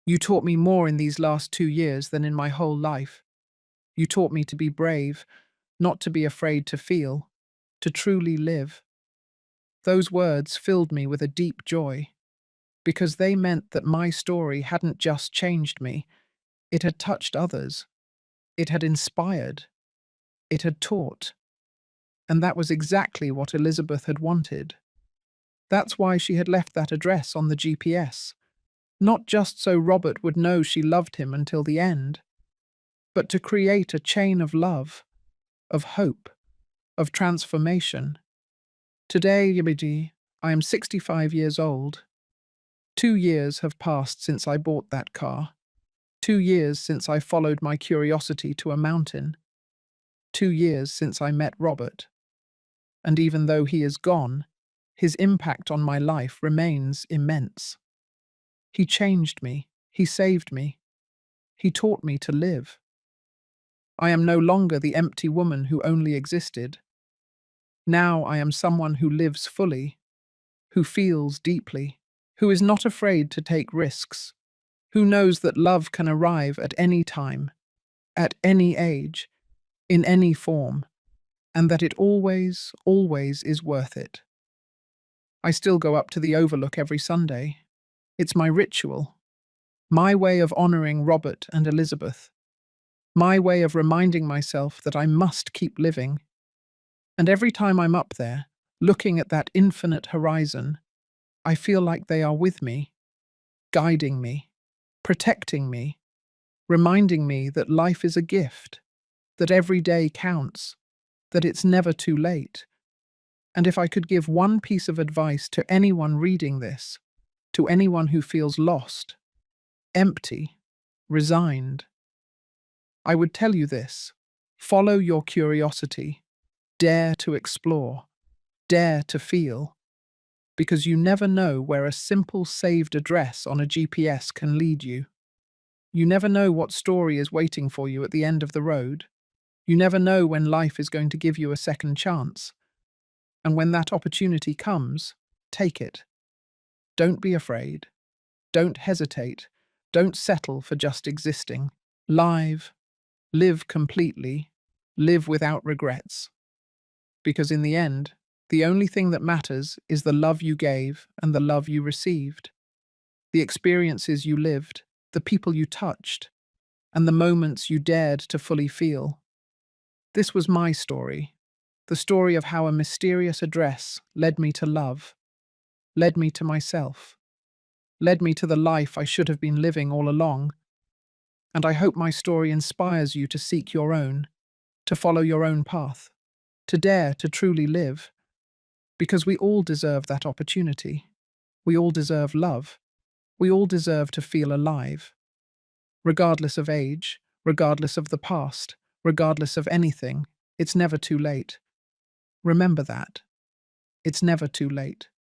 "You taught me more in these last 2 years than in my whole life. You taught me to be brave, not to be afraid to feel, to truly live." Those words filled me with a deep joy, because they meant that my story hadn't just changed me, it had touched others, it had inspired, it had taught. And that was exactly what Elizabeth had wanted. That's why she had left that address on the GPS, not just so Robert would know she loved him until the end, but to create a chain of love, of hope, of transformation. Today, Yibidi, I am 65 years old. 2 years have passed since I bought that car. 2 years since I followed my curiosity to a mountain. 2 years since I met Robert. And even though he is gone, his impact on my life remains immense. He changed me. He saved me. He taught me to live. I am no longer the empty woman who only existed. Now I am someone who lives fully, who feels deeply, who is not afraid to take risks, who knows that love can arrive at any time, at any age, in any form, and that it always, always is worth it. I still go up to the Overlook every Sunday. It's my ritual, my way of honoring Robert and Elizabeth, my way of reminding myself that I must keep living. And every time I'm up there, looking at that infinite horizon, I feel like they are with me, guiding me, protecting me, reminding me that life is a gift, that every day counts, that it's never too late. And if I could give one piece of advice to anyone reading this, to anyone who feels lost, empty, resigned, I would tell you this: follow your curiosity, dare to explore, dare to feel, because you never know where a simple saved address on a GPS can lead you. You never know what story is waiting for you at the end of the road. You never know when life is going to give you a second chance. And when that opportunity comes, take it. Don't be afraid. Don't hesitate. Don't settle for just existing. Live completely. Live without regrets. Because in the end, the only thing that matters is the love you gave and the love you received, the experiences you lived, the people you touched, and the moments you dared to fully feel. This was my story, the story of how a mysterious address led me to love, led me to myself, led me to the life I should have been living all along. And I hope my story inspires you to seek your own, to follow your own path, to dare to truly live, because we all deserve that opportunity. We all deserve love. We all deserve to feel alive. Regardless of age, regardless of the past, regardless of anything, it's never too late. Remember that. It's never too late.